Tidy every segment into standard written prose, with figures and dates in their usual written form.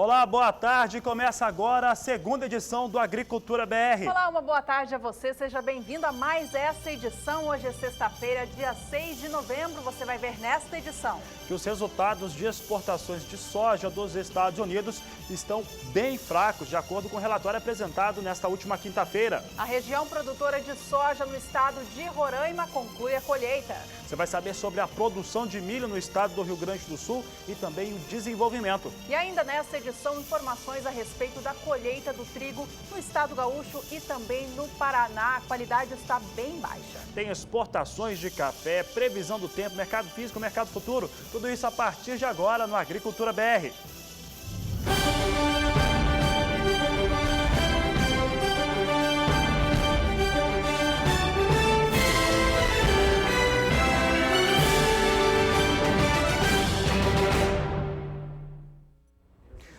Olá, boa tarde. Começa agora a segunda edição do Agricultura BR. Olá, uma boa tarde a você. Seja bem-vindo a mais essa edição. Hoje é sexta-feira, dia 6 de novembro. Você vai ver nesta edição que os resultados de exportações de soja dos Estados Unidos estão bem fracos, de acordo com o relatório apresentado nesta última quinta-feira. A região produtora de soja no estado de Roraima conclui a colheita. Você vai saber sobre a produção de milho no estado do Rio Grande do Sul e também o desenvolvimento. E ainda nesta edição, informações a respeito da colheita do trigo no estado gaúcho e também no Paraná. A qualidade está bem baixa. Tem exportações de café, previsão do tempo, mercado físico, mercado futuro. Tudo isso a partir de agora no Agricultura BR.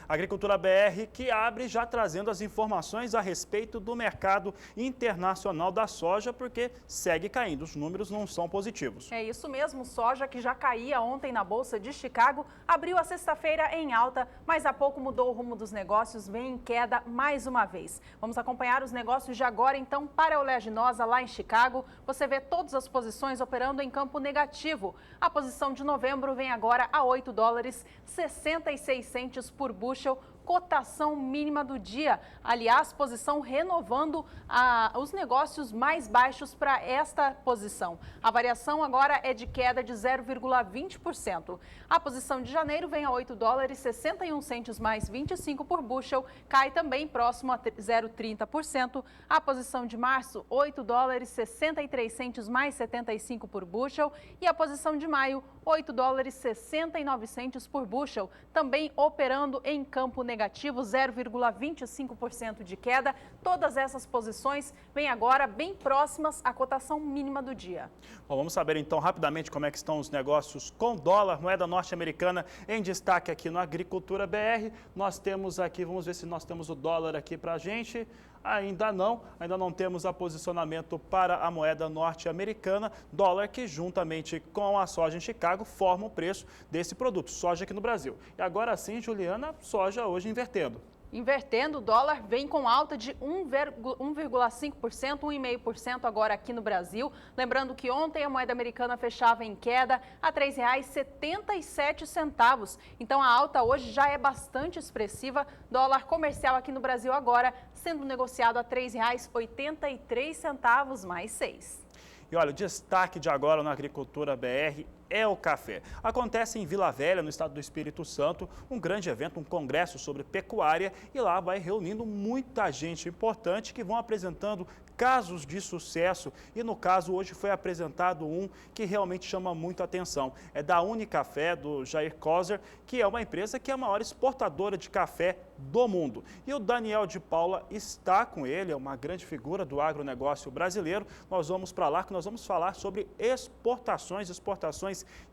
Agricultura BR que abre já trazendo as informações a respeito do mercado internacional da soja, porque segue caindo, os números não são positivos. É isso mesmo, soja que já caía ontem na Bolsa de Chicago, abriu a sexta-feira em alta, mas há pouco mudou o rumo dos negócios, vem em queda mais uma vez. Vamos acompanhar os negócios de agora, então, para a oleaginosa lá em Chicago. Você vê todas as posições operando em campo negativo. A posição de novembro vem agora a $8,66 por bushel, cotação mínima do dia. Aliás, posição renovando os negócios mais baixos para esta posição. A variação agora é de queda de 0,20%. A posição de janeiro vem a $8,61 mais 25 por bushel, cai também próximo a 0,30%. A posição de março, $8,63 mais 75 por bushel. E a posição de maio, $8,69 por bushel, também operando em campo negativo, 0,25% de queda. Todas essas posições vêm agora bem próximas à cotação mínima do dia. Bom, vamos saber então rapidamente como é que estão os negócios com dólar, moeda norte-americana em destaque aqui no Agricultura BR. Nós temos aqui, vamos ver se nós temos o dólar aqui para a gente. Ainda não temos a posicionamento para a moeda norte-americana, dólar que juntamente com a soja em Chicago forma o preço desse produto, soja aqui no Brasil. E agora sim, Juliana, soja hoje invertendo. Invertendo, o dólar vem com alta de 1,5%, 1,5% agora aqui no Brasil. Lembrando que ontem a moeda americana fechava em queda a R$ 3,77. Então a alta hoje já é bastante expressiva. Dólar comercial aqui no Brasil agora sendo negociado a R$ 3,83 mais 6. E olha, o destaque de agora na Agricultura BR é o café. Acontece em Vila Velha, no estado do Espírito Santo, um grande evento, um congresso sobre pecuária, e lá vai reunindo muita gente importante que vão apresentando casos de sucesso, e no caso hoje foi apresentado um que realmente chama muito a atenção. É da Unicafé, do Jair Kozer, que é uma empresa que é a maior exportadora de café do mundo. E o Daniel de Paula está com ele, é uma grande figura do agronegócio brasileiro. Nós vamos para lá que nós vamos falar sobre exportações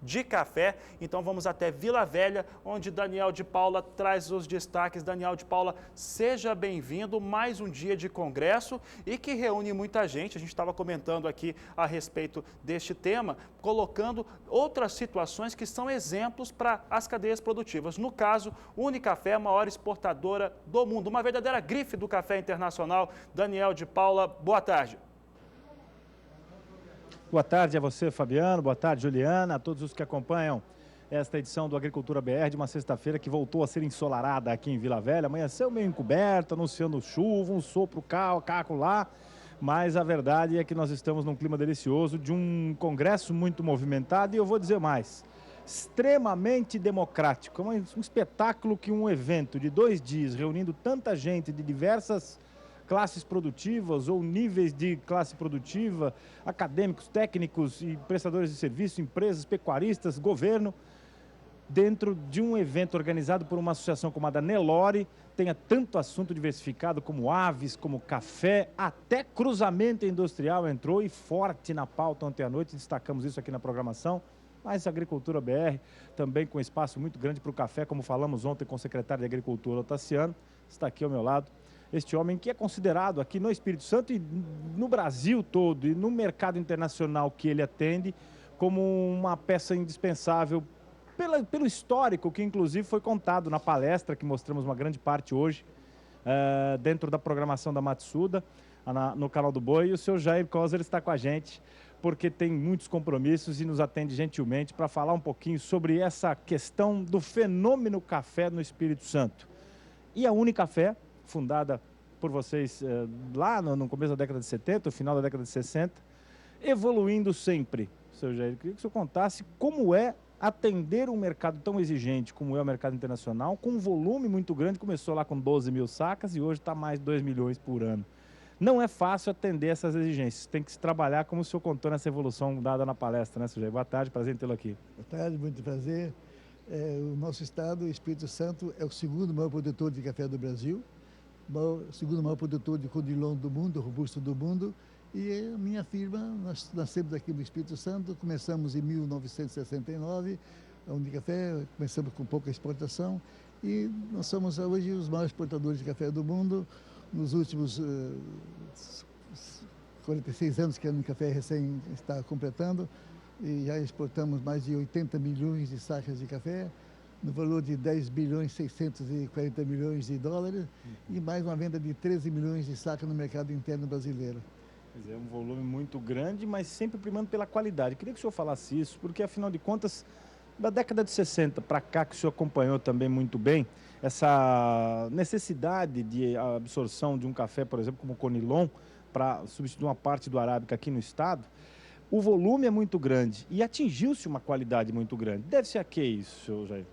de café. Então vamos até Vila Velha, onde Daniel de Paula traz os destaques. Daniel de Paula, seja bem-vindo, mais um dia de congresso e que reúne muita gente. A gente estava comentando aqui a respeito deste tema, colocando outras situações que são exemplos para as cadeias produtivas. No caso, Unicafé é a maior exportadora do mundo, uma verdadeira grife do café internacional. Daniel de Paula, boa tarde. Boa tarde a você, Fabiano. Boa tarde, Juliana. A todos os que acompanham esta edição do Agricultura BR de uma sexta-feira que voltou a ser ensolarada aqui em Vila Velha. Amanheceu meio encoberto, anunciando chuva, um sopro cá, caco lá. Mas a verdade é que nós estamos num clima delicioso de um congresso muito movimentado e eu vou dizer mais, extremamente democrático. É um espetáculo que um evento de 2 dias, reunindo tanta gente de diversas classes produtivas ou níveis de classe produtiva, acadêmicos, técnicos e prestadores de serviço, empresas, pecuaristas, governo, dentro de um evento organizado por uma associação como a da Nelore, tenha tanto assunto diversificado como aves, como café, até cruzamento industrial entrou e forte na pauta ontem à noite, destacamos isso aqui na programação. Mas a Agricultura BR também com espaço muito grande para o café, como falamos ontem com o secretário de Agricultura, Otaciano, está aqui ao meu lado. Este homem que é considerado aqui no Espírito Santo e no Brasil todo e no mercado internacional que ele atende como uma peça indispensável pelo histórico que inclusive foi contado na palestra, que mostramos uma grande parte hoje, dentro da programação da Matsuda, no canal do Boi. E o seu Jair Kozer está com a gente, porque tem muitos compromissos e nos atende gentilmente para falar um pouquinho sobre essa questão do fenômeno café no Espírito Santo. E a Unicafé, fundada por vocês lá no começo da década de 70, no final da década de 60, evoluindo sempre. Seu Jair, eu queria que o senhor contasse como é atender um mercado tão exigente como é o mercado internacional, com um volume muito grande. Começou lá com 12 mil sacas e hoje está mais de 2 milhões por ano. Não é fácil atender essas exigências, tem que se trabalhar como o senhor contou nessa evolução dada na palestra, né, seu Jair? Boa tarde, prazer em tê-lo aqui. Boa tarde, muito prazer. O nosso estado, o Espírito Santo, é o segundo maior produtor de café do Brasil, o segundo maior produtor de conilon do mundo, robusto do mundo, e a minha firma, nós nascemos aqui no Espírito Santo, começamos em 1969, a Unicafé, começamos com pouca exportação, e nós somos hoje os maiores exportadores de café do mundo. Nos últimos 46 anos que a Unicafé recém está completando, e já exportamos mais de 80 milhões de sacas de café, no valor de 10 bilhões 640 milhões de dólares, e mais uma venda de 13 milhões de sacas no mercado interno brasileiro. Quer dizer, é um volume muito grande, mas sempre primando pela qualidade. Queria que o senhor falasse isso, porque afinal de contas, da década de 60 para cá, que o senhor acompanhou também muito bem, essa necessidade de absorção de um café, por exemplo, como o Conilon, para substituir uma parte do arábica aqui no estado, o volume é muito grande e atingiu-se uma qualidade muito grande. Deve ser a que isso, senhor Jair?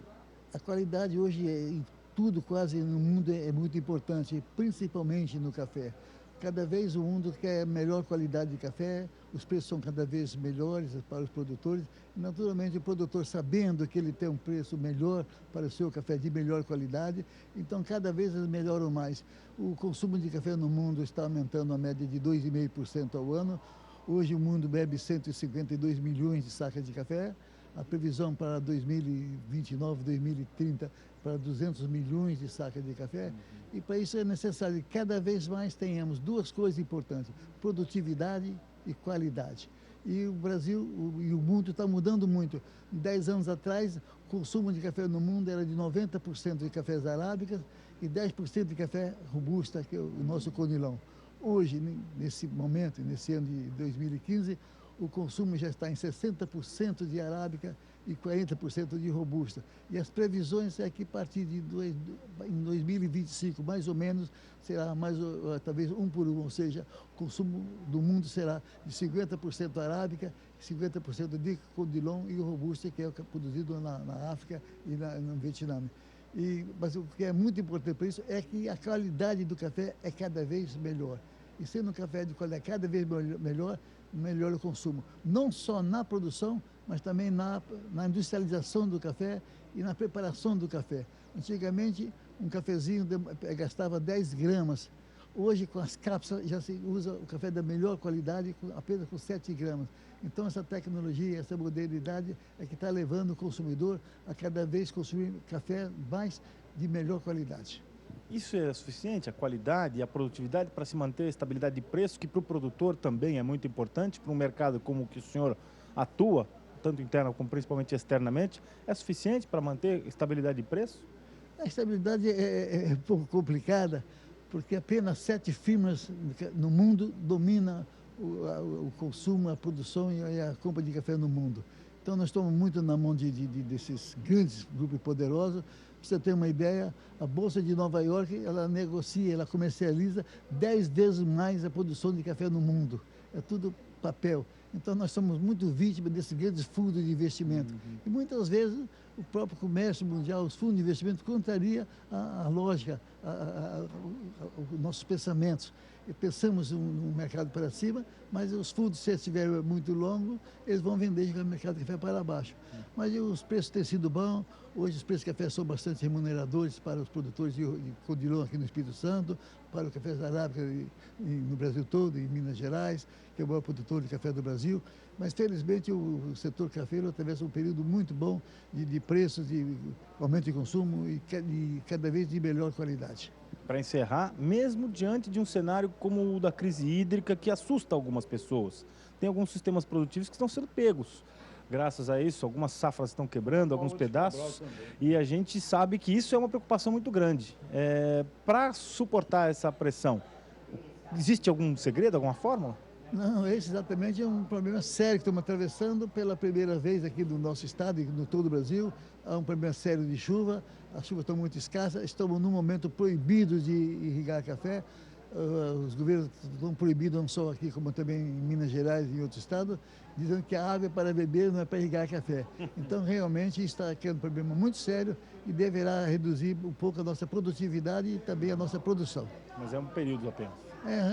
A qualidade hoje, em tudo quase no mundo, é muito importante, principalmente no café. Cada vez o mundo quer melhor qualidade de café, os preços são cada vez melhores para os produtores. E, naturalmente, o produtor, sabendo que ele tem um preço melhor para o seu café de melhor qualidade, então cada vez eles melhoram mais. O consumo de café no mundo está aumentando a média de 2,5% ao ano. Hoje o mundo bebe 152 milhões de sacas de café. A previsão para 2029, 2030, para 200 milhões de sacas de café. E para isso é necessário que cada vez mais tenhamos duas coisas importantes: produtividade e qualidade. E o Brasil e o mundo está mudando muito. 10 anos atrás, o consumo de café no mundo era de 90% de cafés arábicas e 10% de café robusta, que é o nosso conilon. Hoje, nesse momento, nesse ano de 2015, o consumo já está em 60% de arábica e 40% de robusta. E as previsões é que a partir de em 2025, mais ou menos, será mais talvez 1 por 1, ou seja, o consumo do mundo será de 50% arábica, 50% de conilon e robusta, que é produzido na África e no Vietnã. Mas o que é muito importante para isso é que a qualidade do café é cada vez melhor. E sendo um café de qualidade cada vez melhor, melhora o consumo. Não só na produção, mas também na industrialização do café e na preparação do café. Antigamente, um cafezinho gastava 10 gramas. Hoje, com as cápsulas, já se usa o café da melhor qualidade, apenas com 7 gramas. Então, essa tecnologia, essa modernidade é que está levando o consumidor a cada vez consumir café mais de melhor qualidade. Isso é suficiente, a qualidade e a produtividade, para se manter a estabilidade de preço, que para o produtor também é muito importante, para um mercado como o que o senhor atua, tanto interna como principalmente externamente, é suficiente para manter estabilidade de preço? A estabilidade é um pouco complicada, porque apenas 7 firmas no mundo dominam o consumo, a produção e a compra de café no mundo. Então, nós estamos muito na mão desses grandes grupos poderosos. Para você ter uma ideia, a Bolsa de Nova York, ela negocia, ela comercializa 10 vezes mais a produção de café no mundo. É tudo papel. Então, nós somos muito vítimas desses grandes fundos de investimento. E muitas vezes o próprio comércio mundial, os fundos de investimento, contraria a lógica, os nossos pensamentos. E pensamos no mercado para cima, mas os fundos, se estiverem muito longos, eles vão vender o mercado de café para baixo. Mas os preços têm sido bons. Hoje os preços de café são bastante remuneradores para os produtores de conilon aqui no Espírito Santo, para o café arábica no Brasil todo, em Minas Gerais, que é o maior produtor de café do Brasil. Mas, felizmente, o setor cafeiro atravessa um período muito bom de preços, de aumento de consumo e cada vez de melhor qualidade. Para encerrar, mesmo diante de um cenário como o da crise hídrica, que assusta algumas pessoas, tem alguns sistemas produtivos que estão sendo pegos graças a isso. Algumas safras estão quebrando, alguns pedaços. E a gente sabe que isso é uma preocupação muito grande. Para suportar essa pressão, existe algum segredo, alguma fórmula? Não, esse exatamente é um problema sério que estamos atravessando pela primeira vez aqui no nosso estado e no todo o Brasil. Há um problema sério de chuva, as chuvas estão muito escassas, estamos num momento proibido de irrigar café. Os governos estão proibidos, não só aqui, como também em Minas Gerais e em outros estados, dizendo que a água é para beber, não é para irrigar café. Então, realmente, está criando um problema muito sério e deverá reduzir um pouco a nossa produtividade e também a nossa produção. Mas é um período apenas.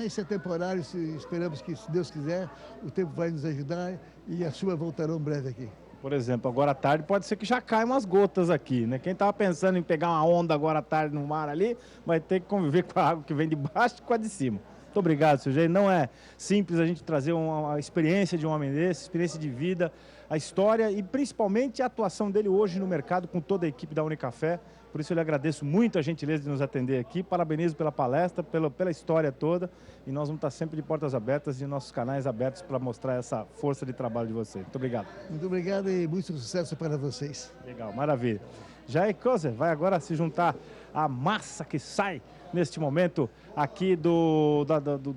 Isso é temporário, esperamos que, se Deus quiser, o tempo vai nos ajudar e as chuvas voltarão breve aqui. Por exemplo, agora à tarde pode ser que já caia umas gotas aqui, né? Quem estava pensando em pegar uma onda agora à tarde no mar ali, vai ter que conviver com a água que vem de baixo e com a de cima. Muito obrigado, seu Jair. Não é simples a gente trazer uma experiência de um homem desse, experiência de vida, a história e principalmente a atuação dele hoje no mercado com toda a equipe da Unicafé. Por isso eu lhe agradeço muito a gentileza de nos atender aqui, parabenizo pela palestra, pela história toda e nós vamos estar sempre de portas abertas e nossos canais abertos para mostrar essa força de trabalho de vocês. Muito obrigado. Muito obrigado e muito sucesso para vocês. Legal, maravilha. Jair Kozer vai agora se juntar à massa que sai neste momento aqui do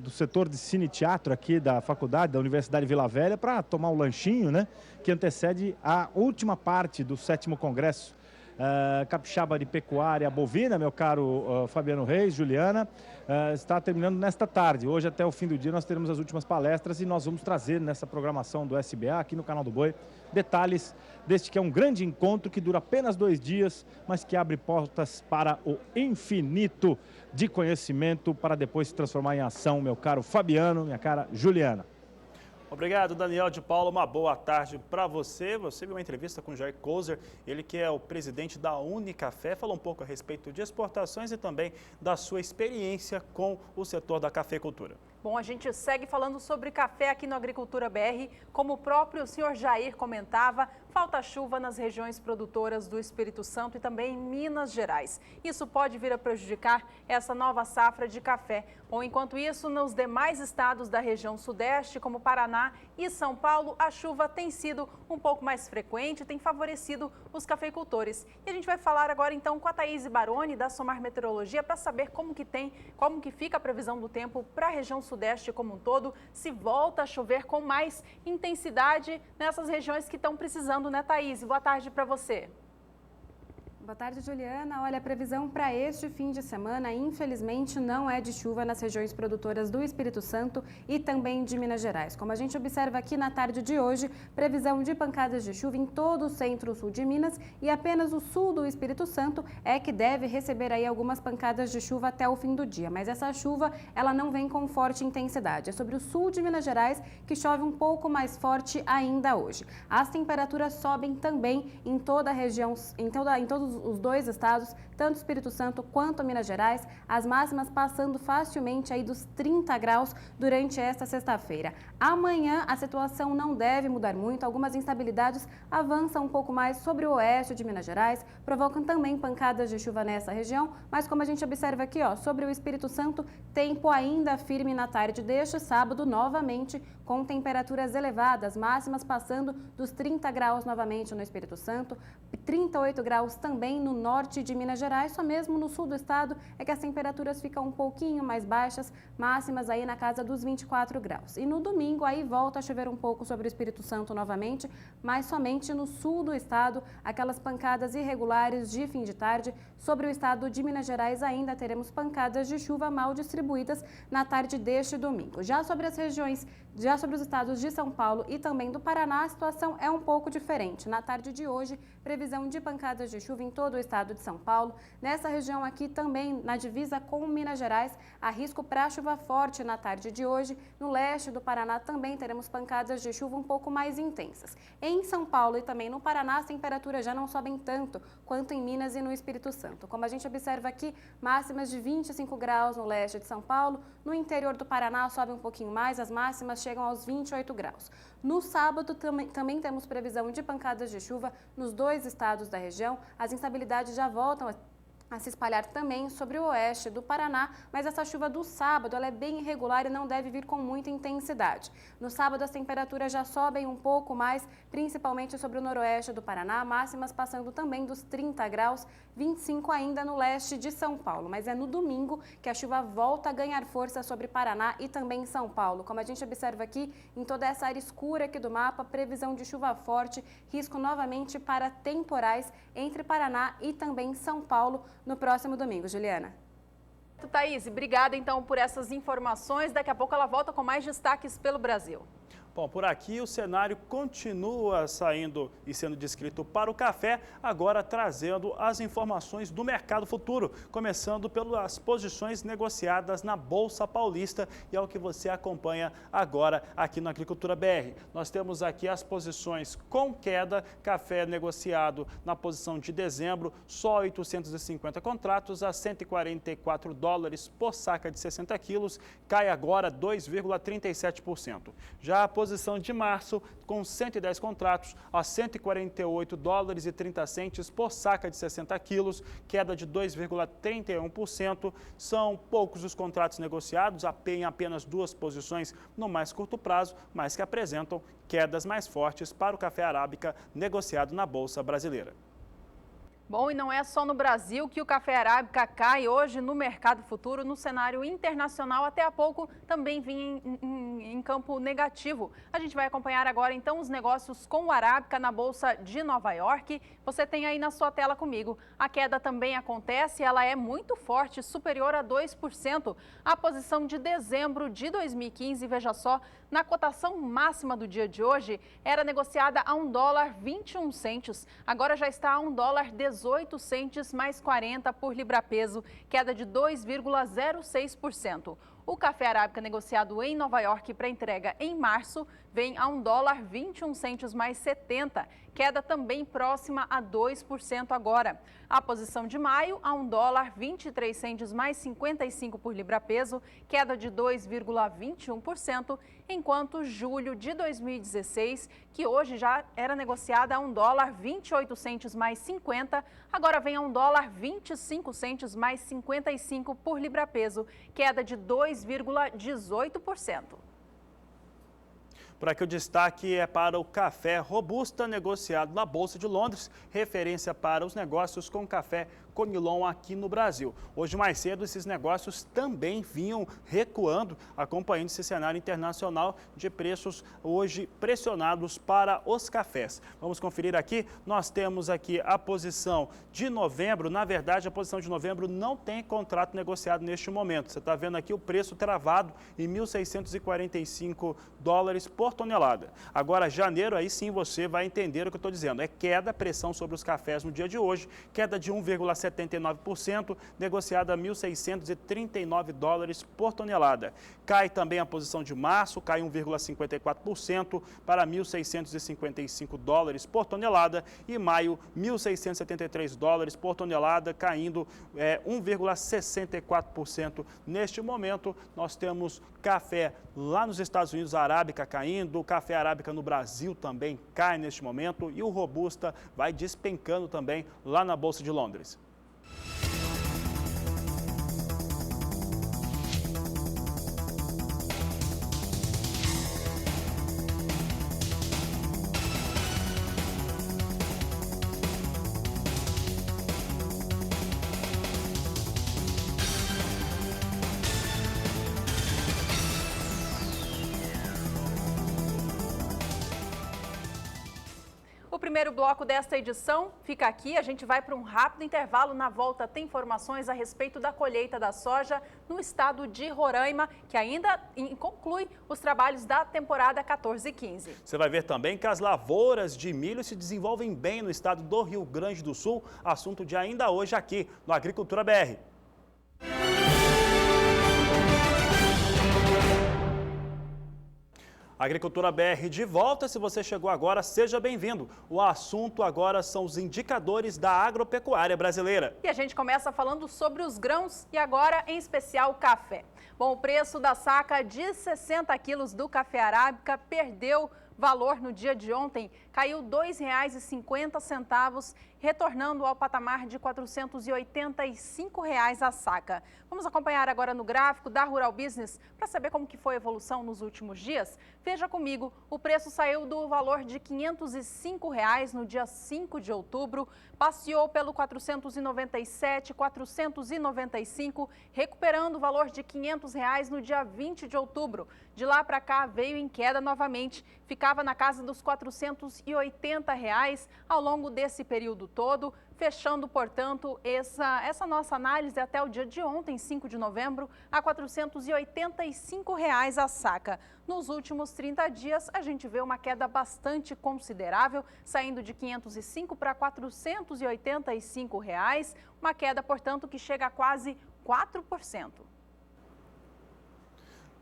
setor de cine e teatro aqui da faculdade, da Universidade de Vila Velha, para tomar o lanchinho, né, que antecede a última parte do 7º Congresso Capixaba de Pecuária Bovina, meu caro Fabiano Reis, Juliana, está terminando nesta tarde. Hoje até o fim do dia nós teremos as últimas palestras e nós vamos trazer nessa programação do SBA, aqui no Canal do Boi, detalhes deste que é um grande encontro que dura apenas 2 dias, mas que abre portas para o infinito de conhecimento para depois se transformar em ação, meu caro Fabiano, minha cara Juliana. Obrigado, Daniel de Paula. Uma boa tarde para você. Você viu uma entrevista com o Jair Kozer, ele que é o presidente da Unicafé, falou um pouco a respeito de exportações e também da sua experiência com o setor da cafeicultura. Bom, a gente segue falando sobre café aqui no Agricultura BR. Como o próprio senhor Jair comentava, falta chuva nas regiões produtoras do Espírito Santo e também em Minas Gerais. Isso pode vir a prejudicar essa nova safra de café. Bom, enquanto isso, nos demais estados da região sudeste, como Paraná e São Paulo, a chuva tem sido um pouco mais frequente e tem favorecido os cafeicultores. E a gente vai falar agora então com a Thaís Baroni, da Somar Meteorologia, para saber como que fica a previsão do tempo para a região sudeste como um todo, se volta a chover com mais intensidade nessas regiões que estão precisando, né, Thaís? Boa tarde para você. Boa tarde, Juliana. Olha, a previsão para este fim de semana, infelizmente, não é de chuva nas regiões produtoras do Espírito Santo e também de Minas Gerais. Como a gente observa aqui na tarde de hoje, previsão de pancadas de chuva em todo o centro-sul de Minas e apenas o sul do Espírito Santo é que deve receber aí algumas pancadas de chuva até o fim do dia. Mas essa chuva, ela não vem com forte intensidade. É sobre o sul de Minas Gerais que chove um pouco mais forte ainda hoje. As temperaturas sobem também em toda a região, em todos os 2 estados, tanto Espírito Santo quanto Minas Gerais, as máximas passando facilmente aí dos 30 graus durante esta sexta-feira. Amanhã a situação não deve mudar muito, algumas instabilidades avançam um pouco mais sobre o oeste de Minas Gerais, provocam também pancadas de chuva nessa região, mas como a gente observa aqui, sobre o Espírito Santo, tempo ainda firme na tarde deste sábado, novamente com temperaturas elevadas, máximas passando dos 30 graus novamente no Espírito Santo, 38 graus também no norte de Minas Gerais, só mesmo no sul do estado é que as temperaturas ficam um pouquinho mais baixas, máximas aí na casa dos 24 graus. E no domingo aí volta a chover um pouco sobre o Espírito Santo novamente, mas somente no sul do estado, aquelas pancadas irregulares de fim de tarde. Sobre o estado de Minas Gerais ainda teremos pancadas de chuva mal distribuídas na tarde deste domingo. Já sobre os estados de São Paulo e também do Paraná, a situação é um pouco diferente. Na tarde de hoje, previsão de pancadas de chuva em todo o estado de São Paulo. Nessa região aqui também, na divisa com Minas Gerais, há risco para chuva forte na tarde de hoje. No leste do Paraná também teremos pancadas de chuva um pouco mais intensas. Em São Paulo e também no Paraná, as temperaturas já não sobem tanto quanto em Minas e no Espírito Santo. Como a gente observa aqui, máximas de 25 graus no leste de São Paulo. No interior do Paraná sobe um pouquinho mais, as máximas chegam aos 28 graus. No sábado também temos previsão de pancadas de chuva nos 2 estados da região. As instabilidades já voltam a se espalhar também sobre o oeste do Paraná, mas essa chuva do sábado ela é bem irregular e não deve vir com muita intensidade. No sábado as temperaturas já sobem um pouco mais, principalmente sobre o noroeste do Paraná, máximas passando também dos 30 graus, 25 ainda no leste de São Paulo. Mas é no domingo que a chuva volta a ganhar força sobre Paraná e também São Paulo. Como a gente observa aqui, em toda essa área escura aqui do mapa, previsão de chuva forte, risco novamente para temporais entre Paraná e também São Paulo no próximo domingo. Juliana. Thaís, obrigada então por essas informações. Daqui a pouco ela volta com mais destaques pelo Brasil. Bom, por aqui o cenário continua saindo e sendo descrito para o café, agora trazendo as informações do mercado futuro, começando pelas posições negociadas na Bolsa Paulista, e é o que você acompanha agora aqui no Agricultura BR. Nós temos aqui as posições com queda, café negociado na posição de dezembro, só 850 contratos a 144 dólares por saca de 60 quilos, cai agora 2,37%. Já a posição de março, com 110 contratos a 148 dólares e 30 centes por saca de 60 quilos, queda de 2,31%. São poucos os contratos negociados, em apenas 2 posições no mais curto prazo, mas que apresentam quedas mais fortes para o café arábica negociado na Bolsa Brasileira. Bom, e não é só no Brasil que o café arábica cai hoje no mercado futuro, no cenário internacional. Até há pouco também vinha em campo negativo. A gente vai acompanhar agora então os negócios com o arábica na Bolsa de Nova York. Você tem aí na sua tela comigo. A queda também acontece, ela é muito forte, superior a 2%. A posição de dezembro de 2015, veja só, na cotação máxima do dia de hoje, era negociada a $1,21. Agora já está a $1,18 mais 40 por libra-peso, queda de 2,06%. O café arábica negociado em Nova York para entrega em março vem a $1,21 mais 70, queda também próxima a 2% agora. A posição de maio a $1,23 mais 55 por libra-peso, queda de 2,21%, enquanto julho de 2016, que hoje já era negociada a $1,28 mais 50, agora vem a $1,25 mais 55 por libra-peso, queda de 2,18%. Por aqui o destaque é para o café Robusta, negociado na Bolsa de Londres, referência para os negócios com café Conilon aqui no Brasil. Hoje mais cedo esses negócios também vinham recuando, acompanhando esse cenário internacional de preços hoje pressionados para os cafés. Vamos conferir aqui, nós temos aqui a posição de novembro. Na verdade, a posição de novembro não tem contrato negociado neste momento. Você está vendo aqui o preço travado em 1.645 dólares por tonelada. Agora, janeiro, aí sim você vai entender o que eu estou dizendo. É queda, pressão sobre os cafés no dia de hoje, queda de 1,79%, negociada a 1.639 dólares por tonelada. Cai também a posição de março, cai 1,54% para 1.655 dólares por tonelada, e maio, 1.673 dólares por tonelada, caindo 1,64%. Neste momento, nós temos café lá nos Estados Unidos, a arábica caindo, o café arábica no Brasil também cai neste momento, e o robusta vai despencando também lá na Bolsa de Londres. O primeiro bloco desta edição fica aqui. A gente vai para um rápido intervalo. Na volta tem informações a respeito da colheita da soja no estado de Roraima, que ainda conclui os trabalhos da temporada 14-15. Você vai ver também que as lavouras de milho se desenvolvem bem no estado do Rio Grande do Sul, assunto de ainda hoje aqui no Agricultura BR. Agricultura BR de volta. Se você chegou agora, seja bem-vindo. O assunto agora são os indicadores da agropecuária brasileira. E a gente começa falando sobre os grãos e agora, em especial, o café. Bom, o preço da saca de 60 quilos do café arábica perdeu valor no dia de ontem, caiu R$ 2,50, retornando ao patamar de R$ 485 a saca. Vamos acompanhar agora no gráfico da Rural Business para saber como que foi a evolução nos últimos dias. Veja comigo, o preço saiu do valor de R$ 505 no dia 5 de outubro, passeou pelo 497, 495, recuperando o valor de R$ 500 no dia 20 de outubro. De lá para cá veio em queda novamente, ficava na casa dos R$ 480 ao longo desse período todo, fechando, portanto, essa nossa análise até o dia de ontem, 5 de novembro, a R$ 485 a saca. Nos últimos 30 dias, a gente vê uma queda bastante considerável, saindo de 505 para R$ 485, uma queda, portanto, que chega a quase 4%.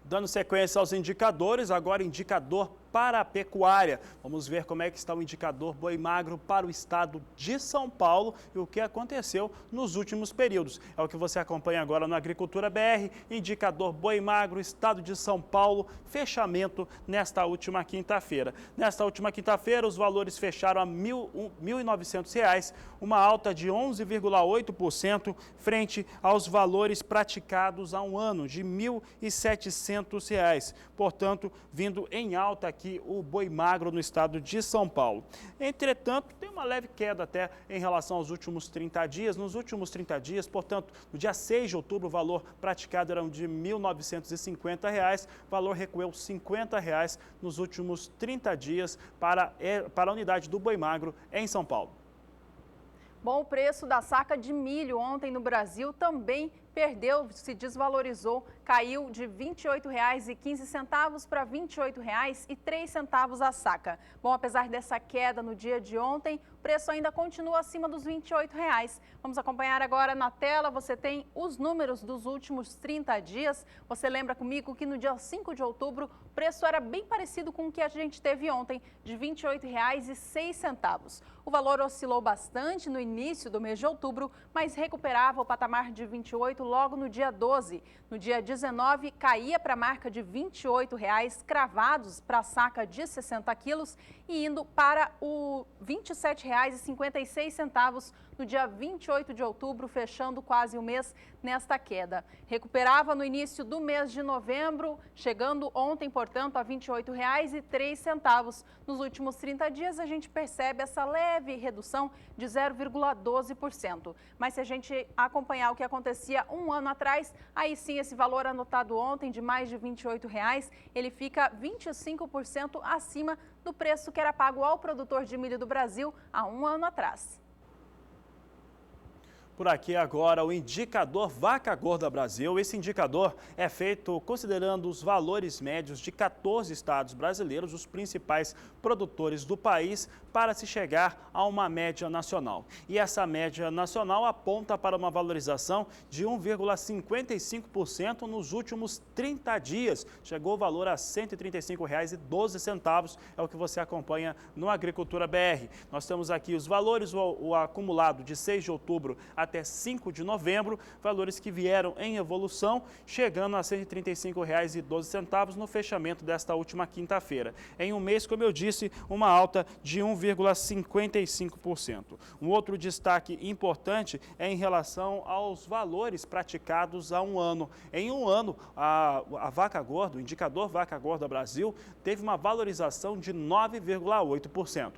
Dando sequência aos indicadores, agora indicador para a pecuária. Vamos ver como é que está o indicador boi magro para o estado de São Paulo e o que aconteceu nos últimos períodos. É o que você acompanha agora no Agricultura BR, indicador boi magro, estado de São Paulo, fechamento nesta última quinta-feira. Nesta última quinta-feira, os valores fecharam a R$ 1.900, uma alta de 11,8% frente aos valores praticados há um ano, de R$ 1.700. Portanto, vindo em alta aqui o boi magro no estado de São Paulo. Entretanto, tem uma leve queda até em relação aos últimos 30 dias. Nos últimos 30 dias, portanto, no dia 6 de outubro, o valor praticado era de R$ 1.950, valor recuou R$ 50 nos últimos 30 dias para a unidade do boi magro em São Paulo. Bom, o preço da saca de milho ontem no Brasil também perdeu, se desvalorizou, caiu de R$ 28,15 para R$ 28,03 a saca. Bom, apesar dessa queda no dia de ontem, o preço ainda continua acima dos R$ 28. Vamos acompanhar agora na tela, você tem os números dos últimos 30 dias. Você lembra comigo que no dia 5 de outubro, o preço era bem parecido com o que a gente teve ontem, de R$ 28,06. O valor oscilou bastante no início do mês de outubro, mas recuperava o patamar de R$ 28 logo no dia 12. No dia 19, caía para a marca de R$ 28 cravados para a saca de 60 quilos e indo para o R$ 27,56 no dia 28 de outubro, fechando quase o mês nesta queda. Recuperava no início do mês de novembro, chegando ontem, portanto, a R$ 28,03. Nos últimos 30 dias, a gente percebe essa leve redução de 0,12%. Mas se a gente acompanhar o que acontecia um ano atrás, aí sim esse valor anotado ontem de mais de R$ 28, ele fica 25% acima do preço que era pago ao produtor de milho do Brasil há um ano atrás. Por aqui agora o indicador Vaca Gorda Brasil. Esse indicador é feito considerando os valores médios de 14 estados brasileiros, os principais produtores do país, para se chegar a uma média nacional. E essa média nacional aponta para uma valorização de 1,55% nos últimos 30 dias. Chegou o valor a R$ 135,12, é o que você acompanha no Agricultura BR. Nós temos aqui os valores, o acumulado de 6 de outubro até 5 de novembro, valores que vieram em evolução, chegando a R$ 135,12 no fechamento desta última quinta-feira. Em um mês, como eu disse, uma alta de 1,55%. Um outro destaque importante é em relação aos valores praticados há um ano. Em um ano, a vaca gorda, o indicador Vaca Gorda Brasil, teve uma valorização de 9,8%.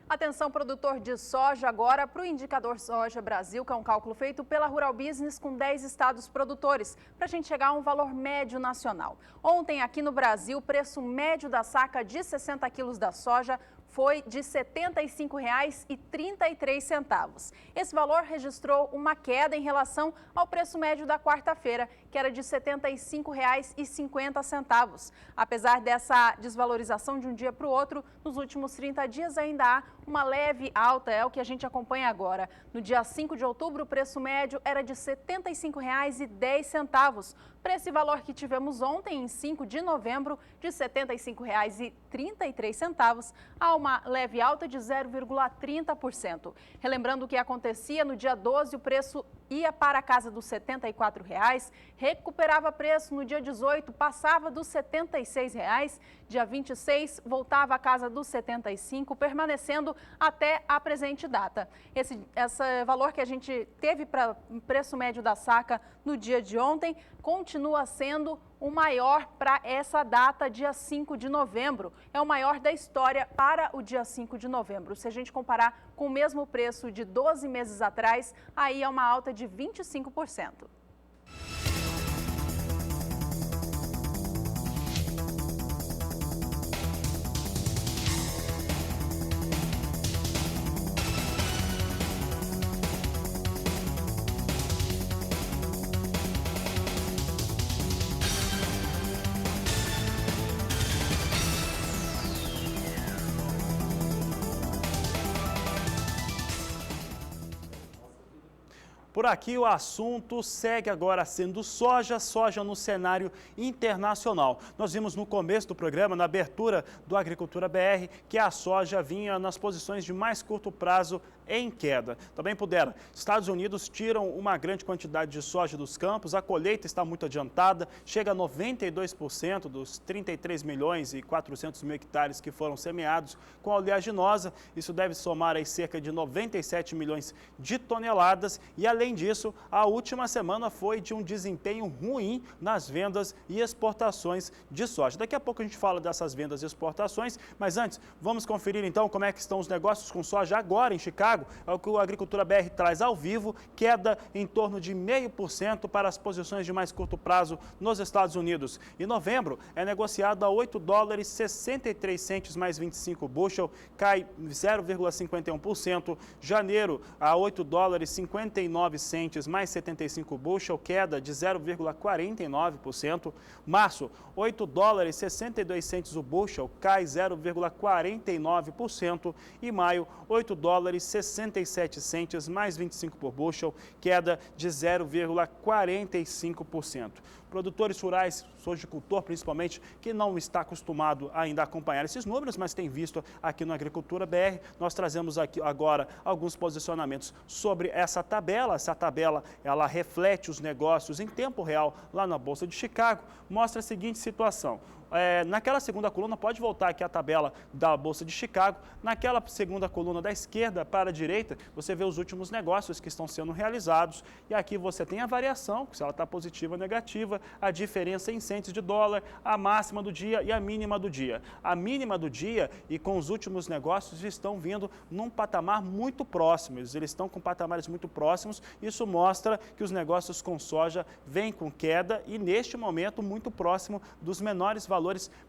Atenção, produtor de soja, agora para o indicador Soja Brasil, que é um cálculo feito pela Rural Business com 10 estados produtores, para a gente chegar a um valor médio nacional. Ontem, aqui no Brasil, o preço médio da saca de 60 quilos da soja foi de R$ 75,33. Esse valor registrou uma queda em relação ao preço médio da quarta-feira, que era de R$ 75,50. Apesar dessa desvalorização de um dia para o outro, nos últimos 30 dias ainda há uma leve alta, é o que a gente acompanha agora. No dia 5 de outubro, o preço médio era de R$ 75,10. Para esse valor que tivemos ontem, em 5 de novembro, de R$ 75,33, há uma leve alta de 0,30%. Relembrando o que acontecia no dia 12, o preço ia para a casa dos R$ 74,00, recuperava preço no dia 18, passava dos R$ 76,00, dia 26 voltava à casa dos R$ 75,00, permanecendo até a presente data. Esse valor que a gente teve para o preço médio da saca no dia de ontem continua sendo o maior para essa data, dia 5 de novembro. É o maior da história para o dia 5 de novembro. Se a gente comparar com o mesmo preço de 12 meses atrás, aí é uma alta de 25%. Por aqui o assunto segue agora sendo soja no cenário internacional. Nós vimos no começo do programa, na abertura do Agricultura BR, que a soja vinha nas posições de mais curto prazo em queda. Também puderam. Estados Unidos tiram uma grande quantidade de soja dos campos, a colheita está muito adiantada, chega a 92% dos 33 milhões e 400 mil hectares que foram semeados com oleaginosa. Isso deve somar aí cerca de 97 milhões de toneladas e, além disso, a última semana foi de um desempenho ruim nas vendas e exportações de soja. Daqui a pouco a gente fala dessas vendas e exportações, mas antes, vamos conferir então como é que estão os negócios com soja agora em Chicago. É o que o Agricultura BR traz ao vivo, queda em torno de 0,5% para as posições de mais curto prazo nos Estados Unidos. Em novembro, é negociado a $8,63 mais 25 bushel, cai 0,51%. Janeiro, a $8,59 mais 75 bushel, queda de 0,49%. Março, $8,62 o bushel, cai 0,49%. E maio, $8,67 mais 25 por bushel, queda de 0,45%. Produtores rurais, sojicultor principalmente, que não está acostumado ainda a acompanhar esses números, mas tem visto aqui no Agricultura BR, nós trazemos aqui agora alguns posicionamentos sobre essa tabela. Essa tabela, ela reflete os negócios em tempo real lá na Bolsa de Chicago, mostra a seguinte situação. Naquela segunda coluna, pode voltar aqui a tabela da Bolsa de Chicago, naquela segunda coluna da esquerda para a direita, você vê os últimos negócios que estão sendo realizados e aqui você tem a variação, se ela está positiva ou negativa, a diferença em centes de dólar, a máxima do dia e a mínima do dia. A mínima do dia e com os últimos negócios estão vindo num patamar muito próximo, eles estão com patamares muito próximos, isso mostra que os negócios com soja vêm com queda e neste momento muito próximo dos menores valores